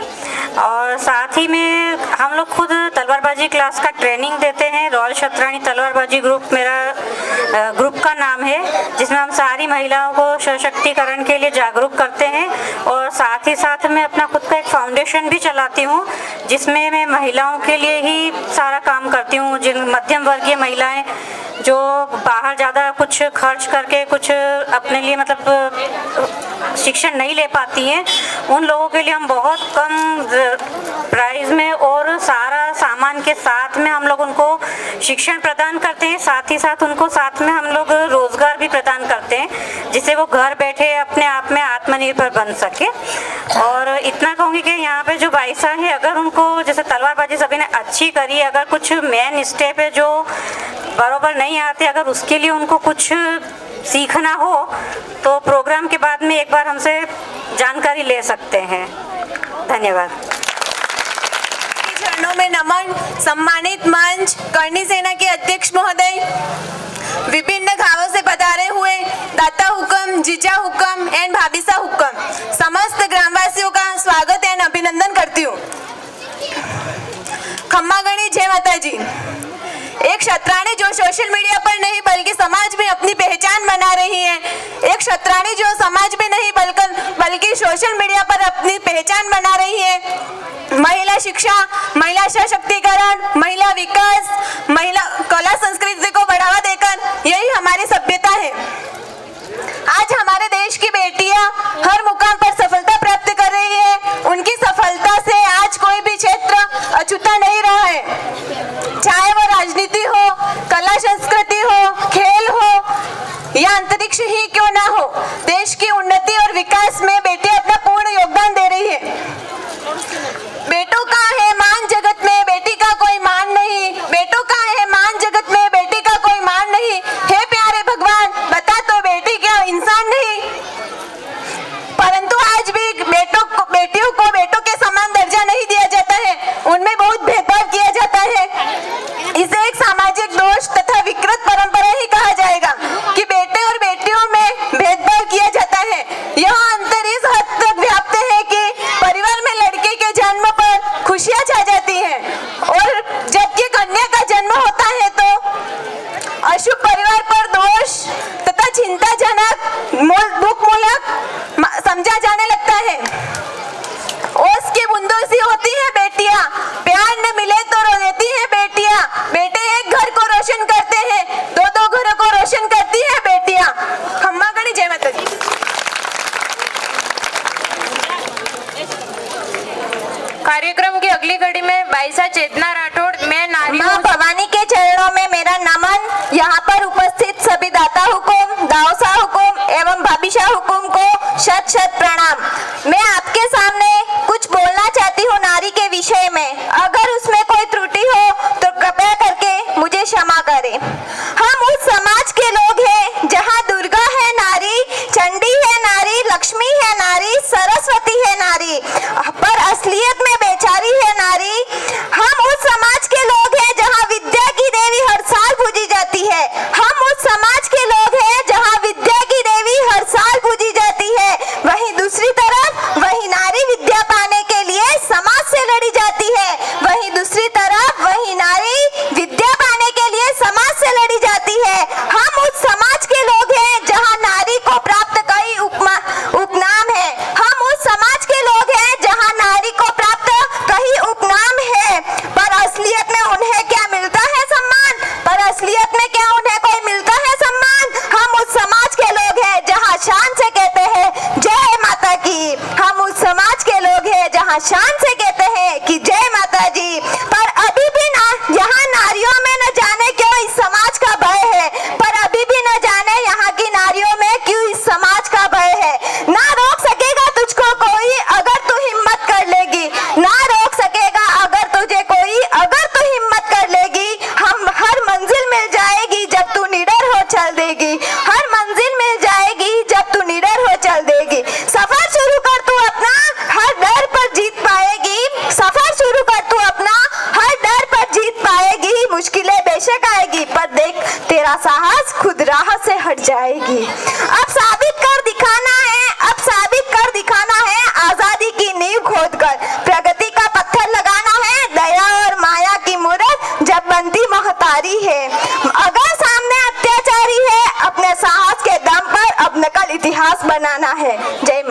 और साथ ही में हम लोग खुद तलवारबाजी क्लास का ट्रेनिंग देते हैं। रॉयल शतरानी तलवारबाजी ग्रुप मेरा ग्रुप का नाम है, जिसमें हम सारी महिलाओं को सशक्तिकरण के लिए जागरूक करते हैं। और साथ ही साथ मैं अपना खुद का एक फाउंडेशन भी चलाती हूँ, जिसमें मैं महिलाओं के लिए ही सारा काम करती हूँ। जिन मध्यम वर्गीय महिलाएं जो बाहर ज़्यादा कुछ खर्च करके कुछ अपने लिए मतलब शिक्षण नहीं ले पाती हैं, उन लोगों के लिए हम बहुत कम प्राइस में और सारा सामान के साथ में हम लोग उनको शिक्षण प्रदान करते हैं। साथ ही साथ उनको साथ में हम लोग रोजगार भी प्रदान करते हैं, जिससे वो घर बैठे अपने आप में आत्मनिर्भर बन सके। और इतना कहूँगी कि यहाँ पे जो भाई साहब है, अगर उनको जैसे तलवारबाजी सभी ने अच्छी करी, अगर कुछ मेन स्टेप है जो बराबर नहीं आते, अगर उसके लिए उनको कुछ सीखना हो तो प्रोग्राम के बाद में एक बार हमसे जानकारी ले सकते हैं। धन्यवाद। चरणों में नमन। सम्मानित मंच, करनी सेना के अध्यक्ष महोदय, विभिन्न गांवों से पधारे हुए दाता हुक्म, जीजा हुक्म एंड भाभीसा हुक्म, समस्त ग्रामवासियों का स्वागत एंड अभिनंदन करती हूँ। खम्मा गणी, जय माता जी। एक क्षत्राणी जो सोशल मीडिया पर नहीं बल्कि समाज में अपनी पहचान बना रही है, एक क्षत्राणी जो समाज में नहीं बल्कि सोशल मीडिया पर अपनी पहचान बना रही है। महिला शिक्षा, महिला सशक्तिकरण, महिला विकास, महिला कला संस्कृति को बढ़ावा देकर यही हमारी सभ्यता है। आज हमारे देश की बेटियां हर मुकाम पर सफलता प्राप्त कर रही है। उनकी सफलता से आज कोई भी क्षेत्र अछूता नहीं रहा है, चाहे वो राजनीति हो, कला संस्कृति हो, खेल हो या अंतरिक्ष ही क्यों ना हो। देश की उन्नति और विकास में बेटियां अपना पूर्ण योगदान दे रही है। बेटों का है मान जगत में, बेटी का कोई मान नहीं। बेटों का है मान जगत में, बेटी का कोई मान नहीं। हे प्यारे भगवान, बता तो बेटी क्या इंसान नहीं। परंतु आज भी बेटियों को बेटों के समान दर्जा नहीं दिया जाता है, उनमें बहुत भेदभाव किया जाता है। इसे एक सामाजिक दोष तथा विकृत परंपरा ही कहा जाएगा कि बेटे और बेटियों में भेदभाव किया जाता है। यह अंतर इस हद तक व्याप्त है कि परिवार में लड़के के जन्म पर खुशियां छा जाती हैं और जबकि कन्या का जन्म होता है तो अशुभ परिवार पर दोष तथा चिंताजनक दुखमूलक समझा जाने लगता है। ओस की बूंदों सी होती है बेटियां, प्यार न मिले तो रो देती है बेटियां। बेटे एक घर को रोशन करते हैं, दो दो घरों को रोशन करती है बेटियां। खम्मा गणी, जय माता जी। कार्यक्रम की अगली कड़ी में बाईसा चेतना राठौड़, मैं नारी मां भवानी के चरणों में मेरा नमन। यहाँ पर उपस्थित सभी दाता हुकुम, दावसा हुकुम एवं भाभीसा हुकुम को शत शत प्रणाम। मैं आपके सामने कुछ बोलना चाहती हूँ नारी के विषय में। अगर उसमें कोई त्रुटि हो तो कृपया करके मुझे क्षमा करें। हम उस समाज के लोग हैं जहाँ दुर्गा है नारी, चंडी है नारी, लक्ष्मी है नारी, सरस्वती है नारी, पर असलियत में बेचारी है नारी। हम उस समाज के लोग हैं जहाँ विद्या की देवी हर साल पूजी जाती है। हम उस समाज के लोग हैं जहाँ विद्या की देवी हर साल पूजी जाती है। वहीं दूसरी तरफ वही नारी विद्या पाने के लिए समाज से लड़ी जाती है। वहीं दूसरी तरफ वही नारी विद्या पाने के लिए समाज से लड़ी जाती है। हम उस समाज के लोग हैं जहाँ नारी को प्राप्त कई उपनाम है। हम उस समाज के लोग हैं जहाँ नारी को प्राप्त कई उपनाम है, पर असलियत में उन्हें क्या मिलता है सम्मान? पर असलियत में क्या उन्हें कोई मिलता है सम्मान? हम उस समाज के लोग हैं जहाँ शान से कहते हैं जय माता की। हम उस समाज के लोग हैं जहाँ शान से कहते हैं कि जय माता जी। पर अभी भी ना यहाँ नारियों में न जाने क्यों इस समाज का भय है। पर अभी भी न जाने यहाँ की नारियों में क्यों इस समाज का भय है। ना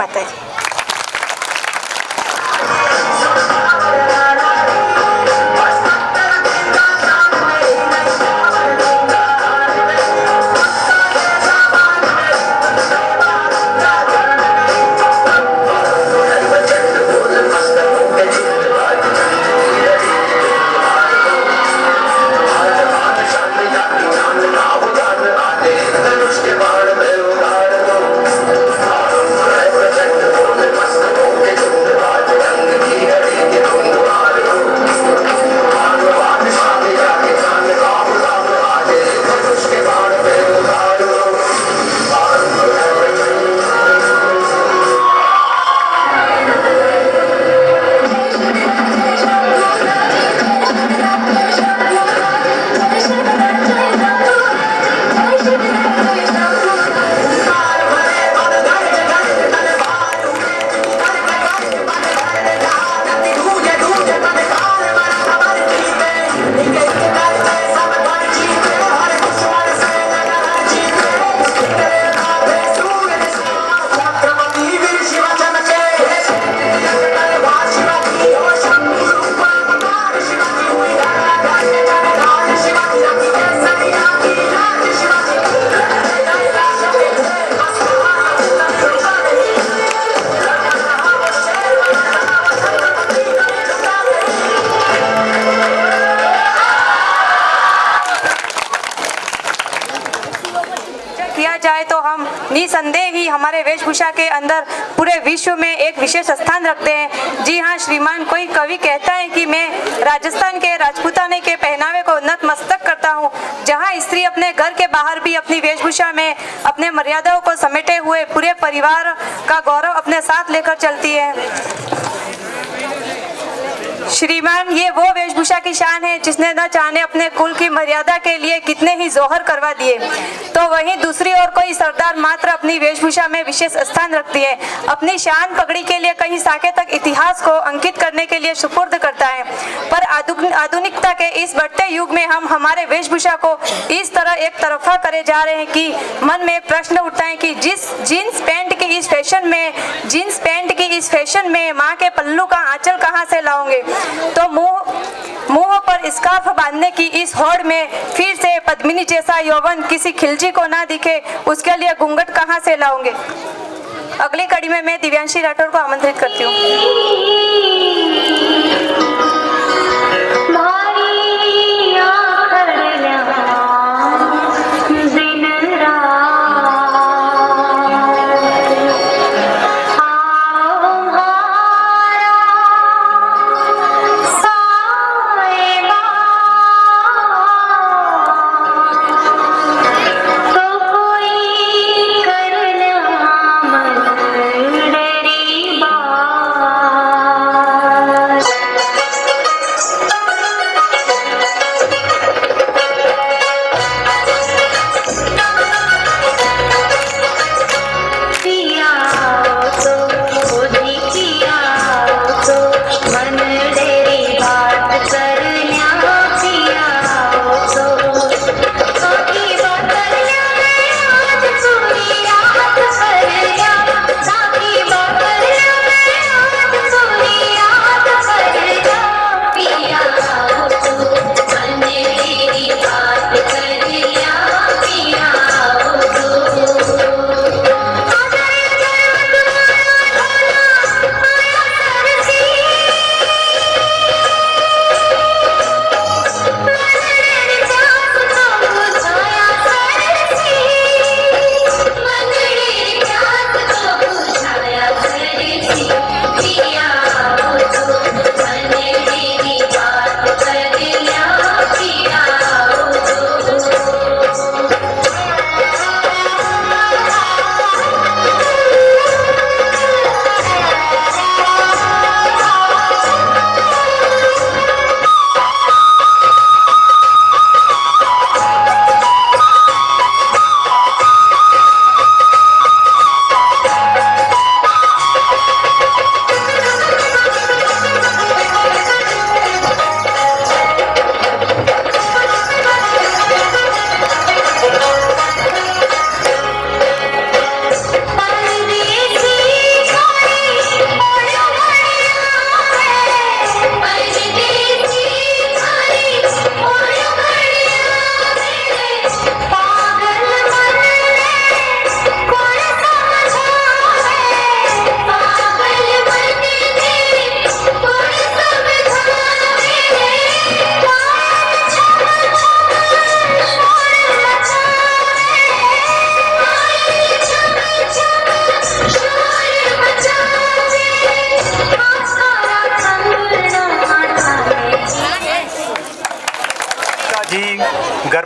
माता दी। किया जाए तो हम निसंदेह ही हमारे वेशभूषा के अंदर पूरे विश्व में एक विशेष स्थान रखते हैं। जी हाँ श्रीमान, कोई कवि कहता है कि मैं राजस्थान के राजपूताने के पहनावे को नतमस्तक करता हूँ, जहाँ स्त्री अपने घर के बाहर भी अपनी वेशभूषा में अपने मर्यादाओं को समेटे हुए पूरे परिवार का गौरव अपने साथ लेकर चलती है। श्रीमान, ये वो वेशभूषा की शान है जिसने न जाने अपने कुल की मर्यादा के लिए कितने ही जोहर करवा दिए, तो वहीं दूसरी ओर कोई सरदार मात्र अपनी वेशभूषा में विशेष स्थान रखती है, अपनी शान पगड़ी के लिए कहीं साके तक इतिहास को अंकित करने के लिए सुपुर्द करता है। पर आधुनिकता के इस बढ़ते युग में हम हमारे वेशभूषा को इस तरह एक तरफा करे जा रहे हैं कि मन में प्रश्न उठता है कि जीन्स पैंट की इस फैशन में माँ के पल्लू का आंचल कहाँ से लाओगे, तो मुंह पर स्कार्फ बांधने की इस होड़ में फिर से पद्मिनी जैसा यौवन किसी खिलजी को ना दिखे, उसके लिए घूंघट कहाँ से लाओगे। अगली कड़ी में मैं दिव्यांशी राठौर को आमंत्रित करती हूँ।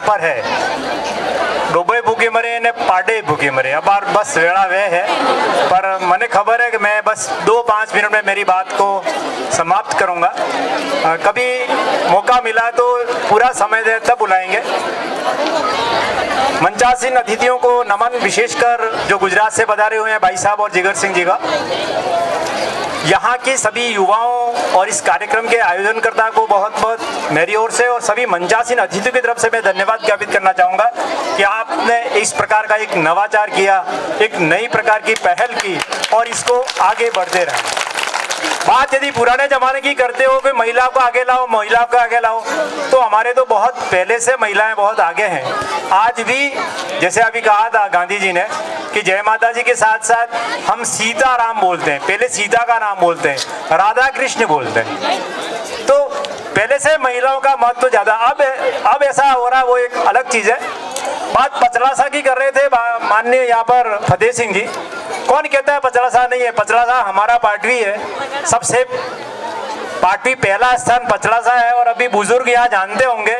पर है डूबे भूखे मरे ने पाडे भूखे मरे। अब बार बस वेड़ा वे है, पर मैंने खबर है कि मैं बस 2-5 मिनट में मेरी बात को समाप्त करूंगा। कभी मौका मिला तो पूरा समय दे तब बुलाएंगे। मंचासीन अतिथियों को नमन, विशेषकर जो गुजरात से पधारे हुए हैं भाई साहब और जिगर सिंह जी का, यहाँ के सभी युवाओं और इस कार्यक्रम के आयोजनकर्ता को बहुत बहुत मेरी ओर से और सभी मंचासीन अतिथियों की तरफ से मैं धन्यवाद ज्ञापित करना चाहूँगा कि आपने इस प्रकार का एक नवाचार किया, एक नई प्रकार की पहल की और इसको आगे बढ़ते रहें। बात यदि पुराने जमाने की करते हो कि महिला को आगे लाओ, महिला को आगे लाओ, तो हमारे तो बहुत पहले से महिलाएं बहुत आगे हैं। आज भी जैसे अभी कहा था गांधी जी ने कि जय माता जी के साथ साथ हम सीता राम बोलते हैं, पहले सीता का नाम बोलते हैं, राधा कृष्ण बोलते हैं। तो पहले से महिलाओं का महत्व ज्यादा, अब ऐसा हो रहा है, वो एक अलग चीज है। बात पचलासा की कर रहे थे माननीय यहाँ पर फतेह सिंह जी। कौन कहता है पचलासा नहीं है? पचलासा हमारा पाटवी है, सबसे पाटवी पहला स्थान पचलासा है। और अभी बुजुर्ग यहाँ जानते होंगे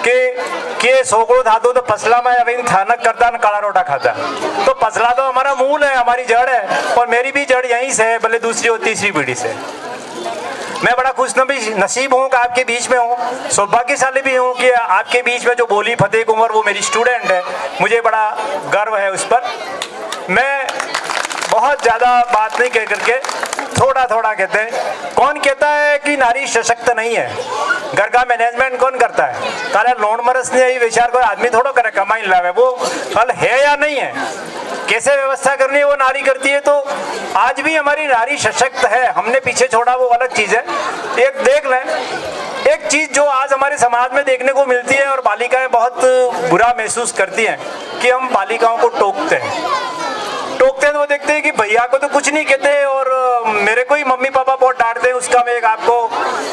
कि सोगड़ो था तो पसला में अभी थानक करता न काला रोटा खाता। तो पचला तो हमारा मूल है, हमारी जड़ है, और मेरी भी जड़ यहीं से है, भले दूसरी और तीसरी पीढ़ी से। मैं बड़ा खुश नसीब हूँ कि आपके बीच में हूँ, सौभाग्यशाली भी हूँ कि आपके बीच में जो बोली फतेह कुंवर वो मेरी स्टूडेंट है, मुझे बड़ा गर्व है उस पर। मैं बहुत ज़्यादा बात नहीं कह करके थोड़ा थोड़ा कहते हैं। कौन कहता है कि नारी सशक्त नहीं है? घर का मैनेजमेंट कौन करता है? काले लोन मरस ने विचार कोई आदमी थोड़ा करे कमाई लावे, वो कल है या नहीं है, कैसे व्यवस्था करनी है वो नारी करती है। तो आज भी हमारी नारी सशक्त है, हमने पीछे छोड़ा वो अलग चीज़ है। एक देख लें, एक चीज़ जो आज हमारे समाज में देखने को मिलती है और बालिकाएं बहुत बुरा महसूस करती हैं कि हम बालिकाओं को टोकते हैं तो वो देखते हैं कि भैया को तो कुछ नहीं कहते और मेरे को ही मम्मी पापा बहुत डांटते हैं। उसका मैं एक आपको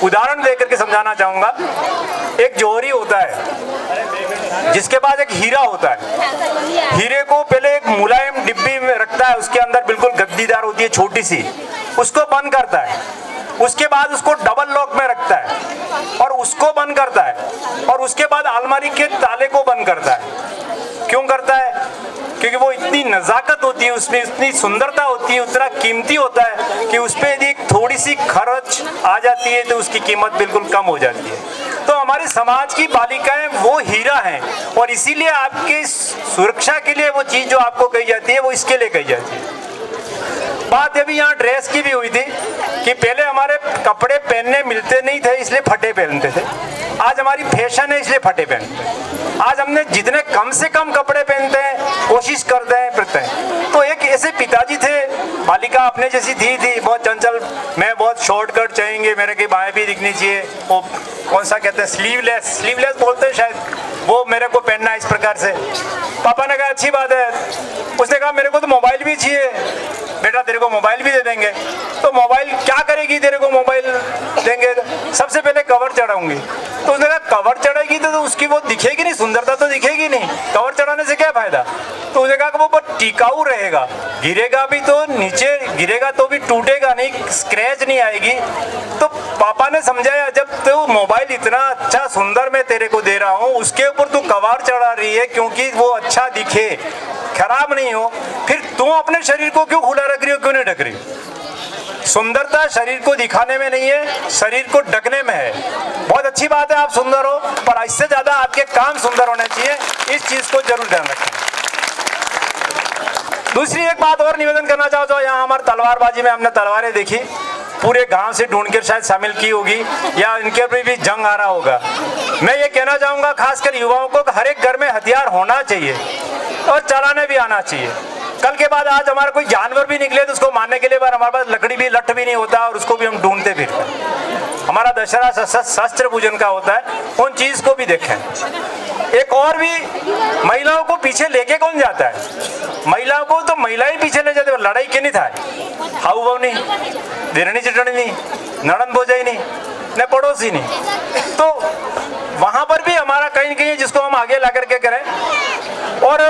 उदाहरण देकर के समझाना चाहूँगा। एक जौहरी होता है जिसके पास एक हीरा होता है। हीरे को पहले एक मुलायम डिब्बी में रखता है, उसके अंदर बिल्कुल गद्दीदार होती है छोटी सी, उसको बंद करता है। उसके बाद उसको डबल लॉक में रखता है और उसको बंद करता है, और उसके बाद अलमारी के ताले को बंद करता है। क्यों करता है? क्योंकि वो इतनी नज़ाकत होती है, उसमें इतनी सुंदरता होती है, उतना कीमती होता है कि उस पर यदि थोड़ी सी खर्च आ जाती है तो उसकी कीमत बिल्कुल कम हो जाती है। तो हमारे समाज की बालिकाएं वो हीरा हैं, और इसीलिए आपकी सुरक्षा के लिए वो चीज़ जो आपको कही जाती है वो इसके लिए कही जाती है। बात अभी यहाँ ड्रेस की भी हुई थी कि पहले हमारे कपड़े पहनने मिलते नहीं थे इसलिए फटे पहनते थे। आज हमारी फैशन है इसलिए फटे पहनते हैं। आज हमने जितने कम से कम कपड़े पहनते हैं कोशिश करते हैं। तो एक ऐसे पिताजी थे, बालिका अपने जैसी थी बहुत चंचल, मैं बहुत शॉर्टकट चाहिए, मेरे की बाएं भी दिखनी चाहिए, वो कौन सा कहते हैं स्लीवलेस बोलते हैं शायद, वो मेरे को पहनना है इस प्रकार से। पापा ने कहा अच्छी बात है। उसने कहा मेरे को तो मोबाइल भी चाहिए। बेटा तेरे को मोबाइल भी दे देंगे। तो मोबाइल क्या करेगी? तेरे को मोबाइल देंगे, सबसे पहले कवर चढ़ाऊंगी। तो उसने कहा कवर चढ़ाएगी तो उसकी वो दिखेगी नहीं, सुंदरता तो दिखेगी नहीं, कवर चढ़ाने से क्या फायदा? तो उसने कहा कि वो बहुत टिकाऊ रहेगा, गिरेगा भी तो नीचे गिरेगा तो भी टूटेगा नहीं, स्क्रैच नहीं आएगी। तो पापा ने समझाया जब तो मोबाइल इतना अच्छा सुंदर मैं तेरे को दे रहा हूँ, उसके ऊपर तू कवर चढ़ा रही है क्योंकि वो अच्छा दिखे, खराब नहीं हो, फिर तू अपने शरीर को क्यों खुला रख रही हो, क्यों नहीं ढक रही? सुंदरता शरीर को दिखाने में नहीं है, शरीर को ढकने में है। बहुत अच्छी बात है आप सुंदर हो, पर इससे ज्यादा आपके काम सुंदर होने चाहिए, इस चीज को जरूर ध्यान रखें। दूसरी एक बात और निवेदन करना चाहता हूँ, यहाँ हमारे तलवारबाजी में हमने तलवारें देखी, पूरे गांव से ढूंढ कर शायद शामिल की होगी या इनके ऊपर भी जंग आ रहा होगा। मैं ये कहना चाहूँगा खासकर युवाओं को हर एक घर में हथियार होना चाहिए और चलाने भी आना चाहिए। कल के बाद आज हमारा कोई जानवर भी निकले तो उसको मारने के लिए बार हमारे पास लकड़ी भी लठ भी नहीं होता और उसको भी हम ढूंढते फिरते हैं। हमारा दशहरा शस्त्र पूजन का होता है, उन चीज को भी देखें। एक और भी, महिलाओं को पीछे लेके कौन जाता है? महिलाओं को तो महिलाएं पीछे ले जाते, लड़ाई के नहीं था, हाउ भाव नहीं, देरनी चिटनी नहीं, नड़न भोजाई नहीं, न पड़ोसी नहीं। तो वहां पर भी हमारा कहीं न कहीं जिसको हम आगे ला करके करें। और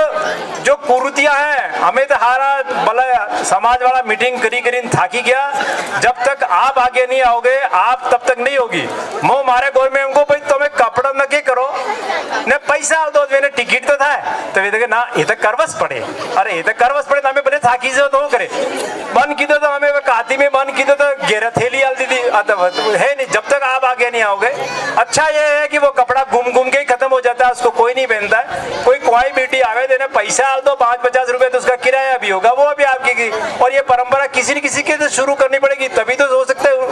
जो कुरीतियां हैं, हमें तो हारा भला समाज वाला मीटिंग करी थाकी गया, जब तक आप आगे नहीं आओगे आप तब तक नहीं होगी। मोह मारे गोर में हमको भाई तुम्हें कपड़ा न के करो ને પૈસા આવતો એને ટિકિટ તો થાય તો એ કે ના એ તો કરવસ પડે અરે એ તો કરવસ પડે તો અમે ભલે થાકી જાઓ તો શું કરે બંધ કીધો तो हमें काती में बंद की तो घेरा थैली आल दी थी है नहीं जब तक आप आगे नहीं आओगे अच्छा ये है कि वो कपड़ा घूम घूम के ही खत्म हो जाता है उसको कोई नहीं पहनता है कोई बेटी आवे देने पैसा आल दो 5-50 रुपए तो उसका किराया भी होगा वो भी आपकी की और ये परंपरा किसी न किसी के तो शुरू करनी पड़ेगी तभी तो हो सकते हो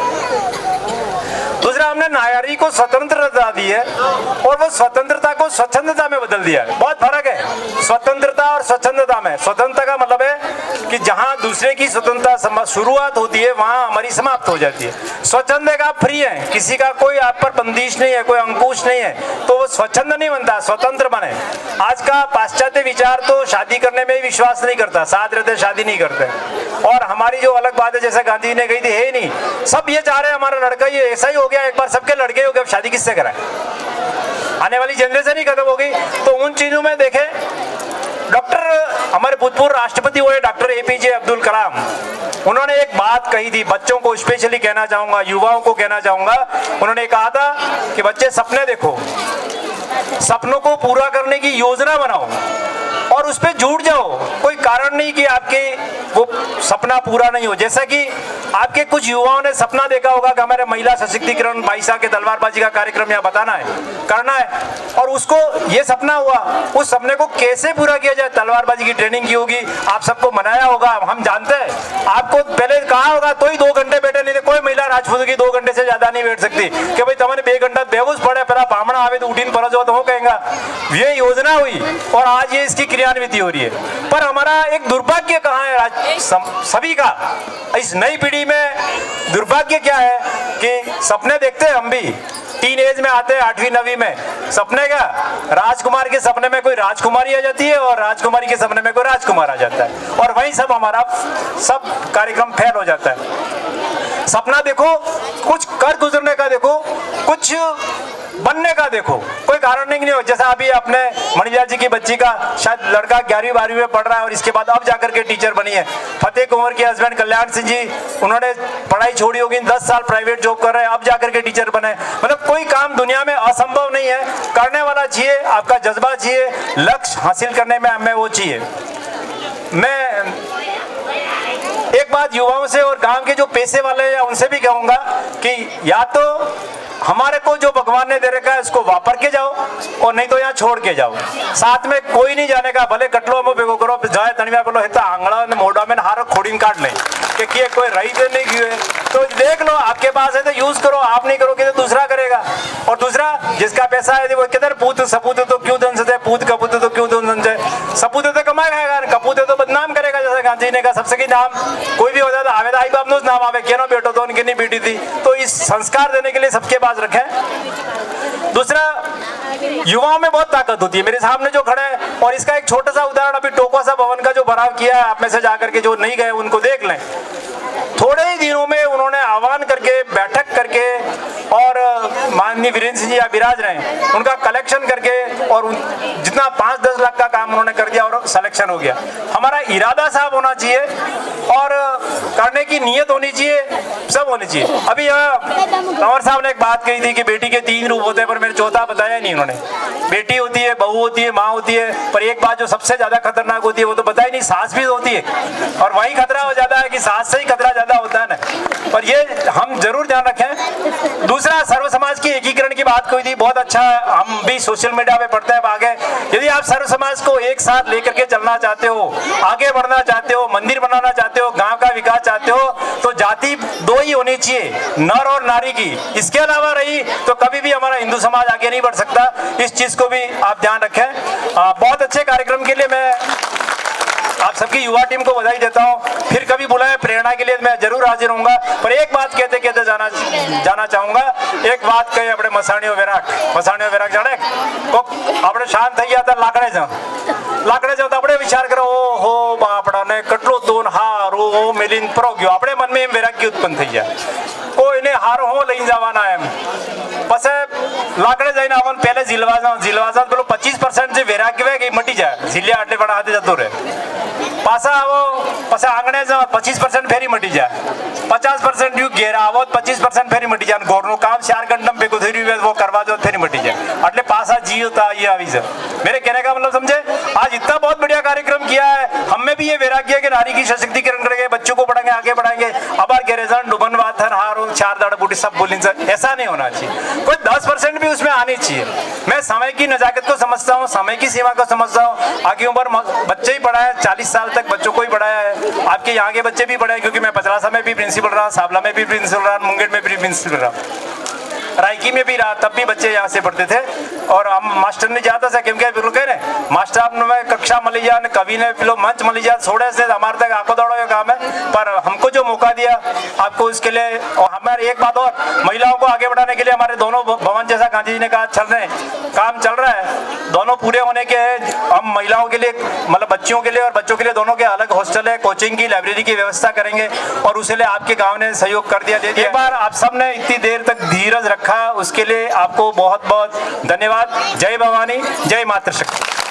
दूसरा हमने नारी को स्वतंत्रता दी है और वो स्वतंत्रता को स्वच्छंदता में बदल दिया है बहुत फर्क है स्वतंत्रता और स्वच्छंदता में स्वतंत्रता का मतलब है कि जहां दूसरे की स्वतंत्रता शुरुआत होती है वहां हमारी समाप्त हो जाती है स्वच्छंद का फ्री है किसी का कोई आप पर बंदिश नहीं है कोई अंकुश नहीं है तो वो स्वच्छंद नहीं बनता स्वतंत्र बने आज का पाश्चात्य विचार तो शादी करने में विश्वास नहीं करता साथ रहते शादी नहीं करते और हमारी जो अलग बात है जैसे गांधी जी ने कही थी है नहीं सब ये चाह रहे हैं हमारा लड़का ये ऐसा ही हो गया एक बार सबके लड़के हो गए अब शादी किससे कराए आने वाली जनरेशन ही खत्म हो गई तो उन चीजों में देखे डॉक्टर हमारे भूतपूर्व राष्ट्रपति हुए डॉक्टर एपीजे अब्दुल कलाम उन्होंने एक बात कही थी बच्चों को स्पेशली कहना चाहूंगा युवाओं को कहना चाहूंगा उन्होंने कहा था कि बच्चे सपने देखो सपनों को पूरा करने की योजना बनाओ और उस पर जुट जाओ कोई कारण नहीं कि आपके वो सपना पूरा नहीं हो जैसा कि आपके कुछ युवाओं ने सपना देखा होगा कि हमारे महिला सशक्तिकरण बाईसा के तलवारबाजी का कार्यक्रम यहाँ बताना है करना है और उसको ये सपना हुआ उस सपने को कैसे पूरा किया जाए तलवारबाजी की ट्रेनिंग की होगी आप सबको मनाया होगा हम जानते हैं आपको पहले कहा होगा तो ही 2 घंटे बैठे नहीं थे कोई महिला राजपूत की 2 घंटे से ज्यादा नहीं बैठ सकती कि भाई तुम्हारे 2 घंटा बेहोश पड़े पहला बामणा आवे तो उठीन पर जो तो कहेगा ये योजना हुई और आज ये इसकी क्रियान्विति हो रही है पर हमारा एक दुर्भाग्य कहाँ है सभी का इस नई पीढ़ी में दुर्भाग्य क्या है कि सपने देखते हैं हम भी टीन एज में आते हैं 8वीं 9वीं में सपने का राजकुमार के सपने में कोई राजकुमारी आ जाती है और राजकुमारी के सपने में कोई राजकुमार आ जाता है और वहीं सब हमारा सब कार्यक्रम फेल हो जाता है सपना देखो कुछ कर गुजरने का देखो कुछ बनने का देखो कोई कारण नहीं हो जैसा अभी अपने मणिलाल जी की बच्ची का शायद लड़का 11वीं 12वीं में पढ़ रहा है और इसके बाद अब जाकर के टीचर बनी है फतेह कुंवर के हस्बैंड कल्याण सिंह जी उन्होंने पढ़ाई छोड़ी होगी 10 साल प्राइवेट जॉब कर रहे हैं अब जाकर के टीचर बने मतलब कोई काम दुनिया में असंभव नहीं है करने वाला चाहिए आपका जज्बा चाहिए लक्ष्य हासिल करने में हमें वो चाहिए मैं एक बात युवाओं से और गांव के जो पैसे वाले हैं उनसे भी कहूंगा कि या तो हमारे को जो भगवान ने दे रखा है उसको वापर के जाओ और नहीं तो यहाँ छोड़ के जाओ साथ में कोई नहीं जाने का भले कटलो में बेगो करो जाए तनव्या बोलो हिता आंगड़ा ने मोड़ा में हारो खोड़ी काट ले कि कोई रही तो नहीं क्यों है तो देख लो आपके पास है तो यूज करो आप नहीं करोगे तो दूसरा करेगा और दूसरा जिसका पैसा है वो किधर पूत सपूत तो क्यों धन से पूत कपूत तो क्यों धन से सपूत तो कमाए खाएगा कपूत तो बदनाम करेगा जैसे गांधी ने कहा सबसे की नाम कोई भी होता था आवे आई बाप नो नाम आवे क्यों बेटो तो उनकी नहीं बेटी थी तो इस संस्कार देने के लिए सबके पास रखें दूसरा युवाओं में बहुत ताकत होती है मेरे सामने जो खड़ा है और इसका एक छोटा सा उदाहरण अभी टोकोसा भवन का जो भराव किया है आप में से जाकर के जो नहीं गए उनको देख लें थोड़े ही दिनों में उन्होंने आह्वान करके बैठक करके और माननीय वीरेंद्र सिंह जी यहाँ विराज रहे उनका कलेक्शन करके और जितना 5-10 लाख का काम उन्होंने कर दिया और सिलेक्शन हो गया हमारा इरादा साहब होना चाहिए और करने की नीयत होनी चाहिए सब होनी चाहिए अभी यहाँ कंवर साहब ने एक बात कही थी कि बेटी के 3 रूप होते हैं पर मेरे चौथा बताया नहीं उन्होंने बेटी होती है बहू होती है माँ होती है पर एक बात जो सबसे ज्यादा खतरनाक होती है वो तो बताई नहीं सास भी होती है और वही खतरा हो जाता है कि सास से ही खतरा ज्यादा होता है ना पर ये हम जरूर ध्यान रखें दूसरा सर्व समाज की एकीकरण की बात कोई थी बहुत अच्छा हम भी सोशल मीडिया पे पढ़ते हैं आगे यदि आप सर्व समाज को एक साथ लेकर के चलना चाहते हो आगे बढ़ना चाहते हो मंदिर बनाना चाहते हो गांव का विकास चाहते हो तो जाति 2 ही होनी चाहिए नर और नारी की इसके अलावा रही तो कभी भी हमारा हिंदू समाज आगे नहीं बढ़ सकता इस चीज को भी आप ध्यान रखें बहुत अच्छे कार्यक्रम के लिए मैं आप सबकी युवा टीम को बधाई देता हूं फिर कभी बुलाए प्रेरणा के लिए मैं जरूर हाजिर होऊंगा पर एक बात कहते कहते जाना चाहूंगा एक बात कही अपने मसाणियों विराग जाने तो अपने शांत થઈ ગયા હતા લાકડે જાવ તો આપણે વિચાર કરો ઓહો બાપડાને કેટલો દોન હારો મેલીન પરો ગયો આપણે મનમાં એમ વૈરાગ્ય ઉત્પન્ન થઈ જાય કોઈને હારો હો લઈ જવાના એમ પછી લાકડે જઈને આવન પહેલે ઝીલવા જાવ પેલો 25% જે વૈરાગ્ય હોય એ મટી જાય ઝીલ્યા આટલે પણ હાથે જતો રહે પાછા આવો પછી આંગણે જાવ 25% ફેરી મટી જાય 50% યુ ઘેરા આવો 25% ફેરી મટી જાય ઘરનું કામ 4 ઘંટામાં ભેગું થઈ રહ્યું वो करवा दो फेरी मटी जाए એટલે પાછા जियोता ये आविज। मेरे कहने का मतलब समझे, आज इतना बहुत बढ़िया कार्यक्रम किया है, हम में भी ये वैराग्य है कि नारी की सशक्तिकरण करेंगे, बच्चों को पढ़ाएंगे, आगे बढ़ाएंगे। अब आर गेरेजन डुबन वाथन हारो चार दाड़ बूटी सब बोलिन सर, ऐसा नहीं होना चाहिए। कोई 10% भी उसमें आनी चाहिए। मैं समय की नजाकत को समझता हूँ, समय की सीमा को समझता हूँ। आगे उम्र बच्चे ही पढ़ाया, 40 साल तक बच्चों को ही पढ़ाया है। आपके यहाँ के बच्चे भी पढ़ाए, क्योंकि मैं पचलासा में भी प्रिंसिपल रहा, सावला में भी प्रिंसिपल रहा, मुंगेर में भी प्रिंसिपल रहा, रायकी में भी रहा, तब भी बच्चे यहाँ से पढ़ते थे। और हम मास्टर ने जाता था क्योंकि बिल्कुल कह रहे मास्टर आप में कक्षा मली जा, कवि ने पिलो मंच मली जा, छोड़े से हमारे तक आंखों दौड़ो ये काम है। पर हमको जो मौका दिया आपको उसके लिए, और हमारे एक बात और, महिलाओं को आगे बढ़ाने के लिए हमारे दोनों भवन, जैसा गांधी जी ने कहा, काम चल रहा है, दोनों पूरे होने के हैं। हम महिलाओं के लिए मतलब बच्चियों के लिए और बच्चों के लिए दोनों के अलग हॉस्टल है, कोचिंग की, लाइब्रेरी की व्यवस्था करेंगे, और उसके लिए आपके गाँव ने सहयोग कर दिया। एक बार आप सबने इतनी देर तक धीरज रखा, उसके लिए आपको बहुत बहुत धन्यवाद। जय भवानी, जय मातृशक्ति।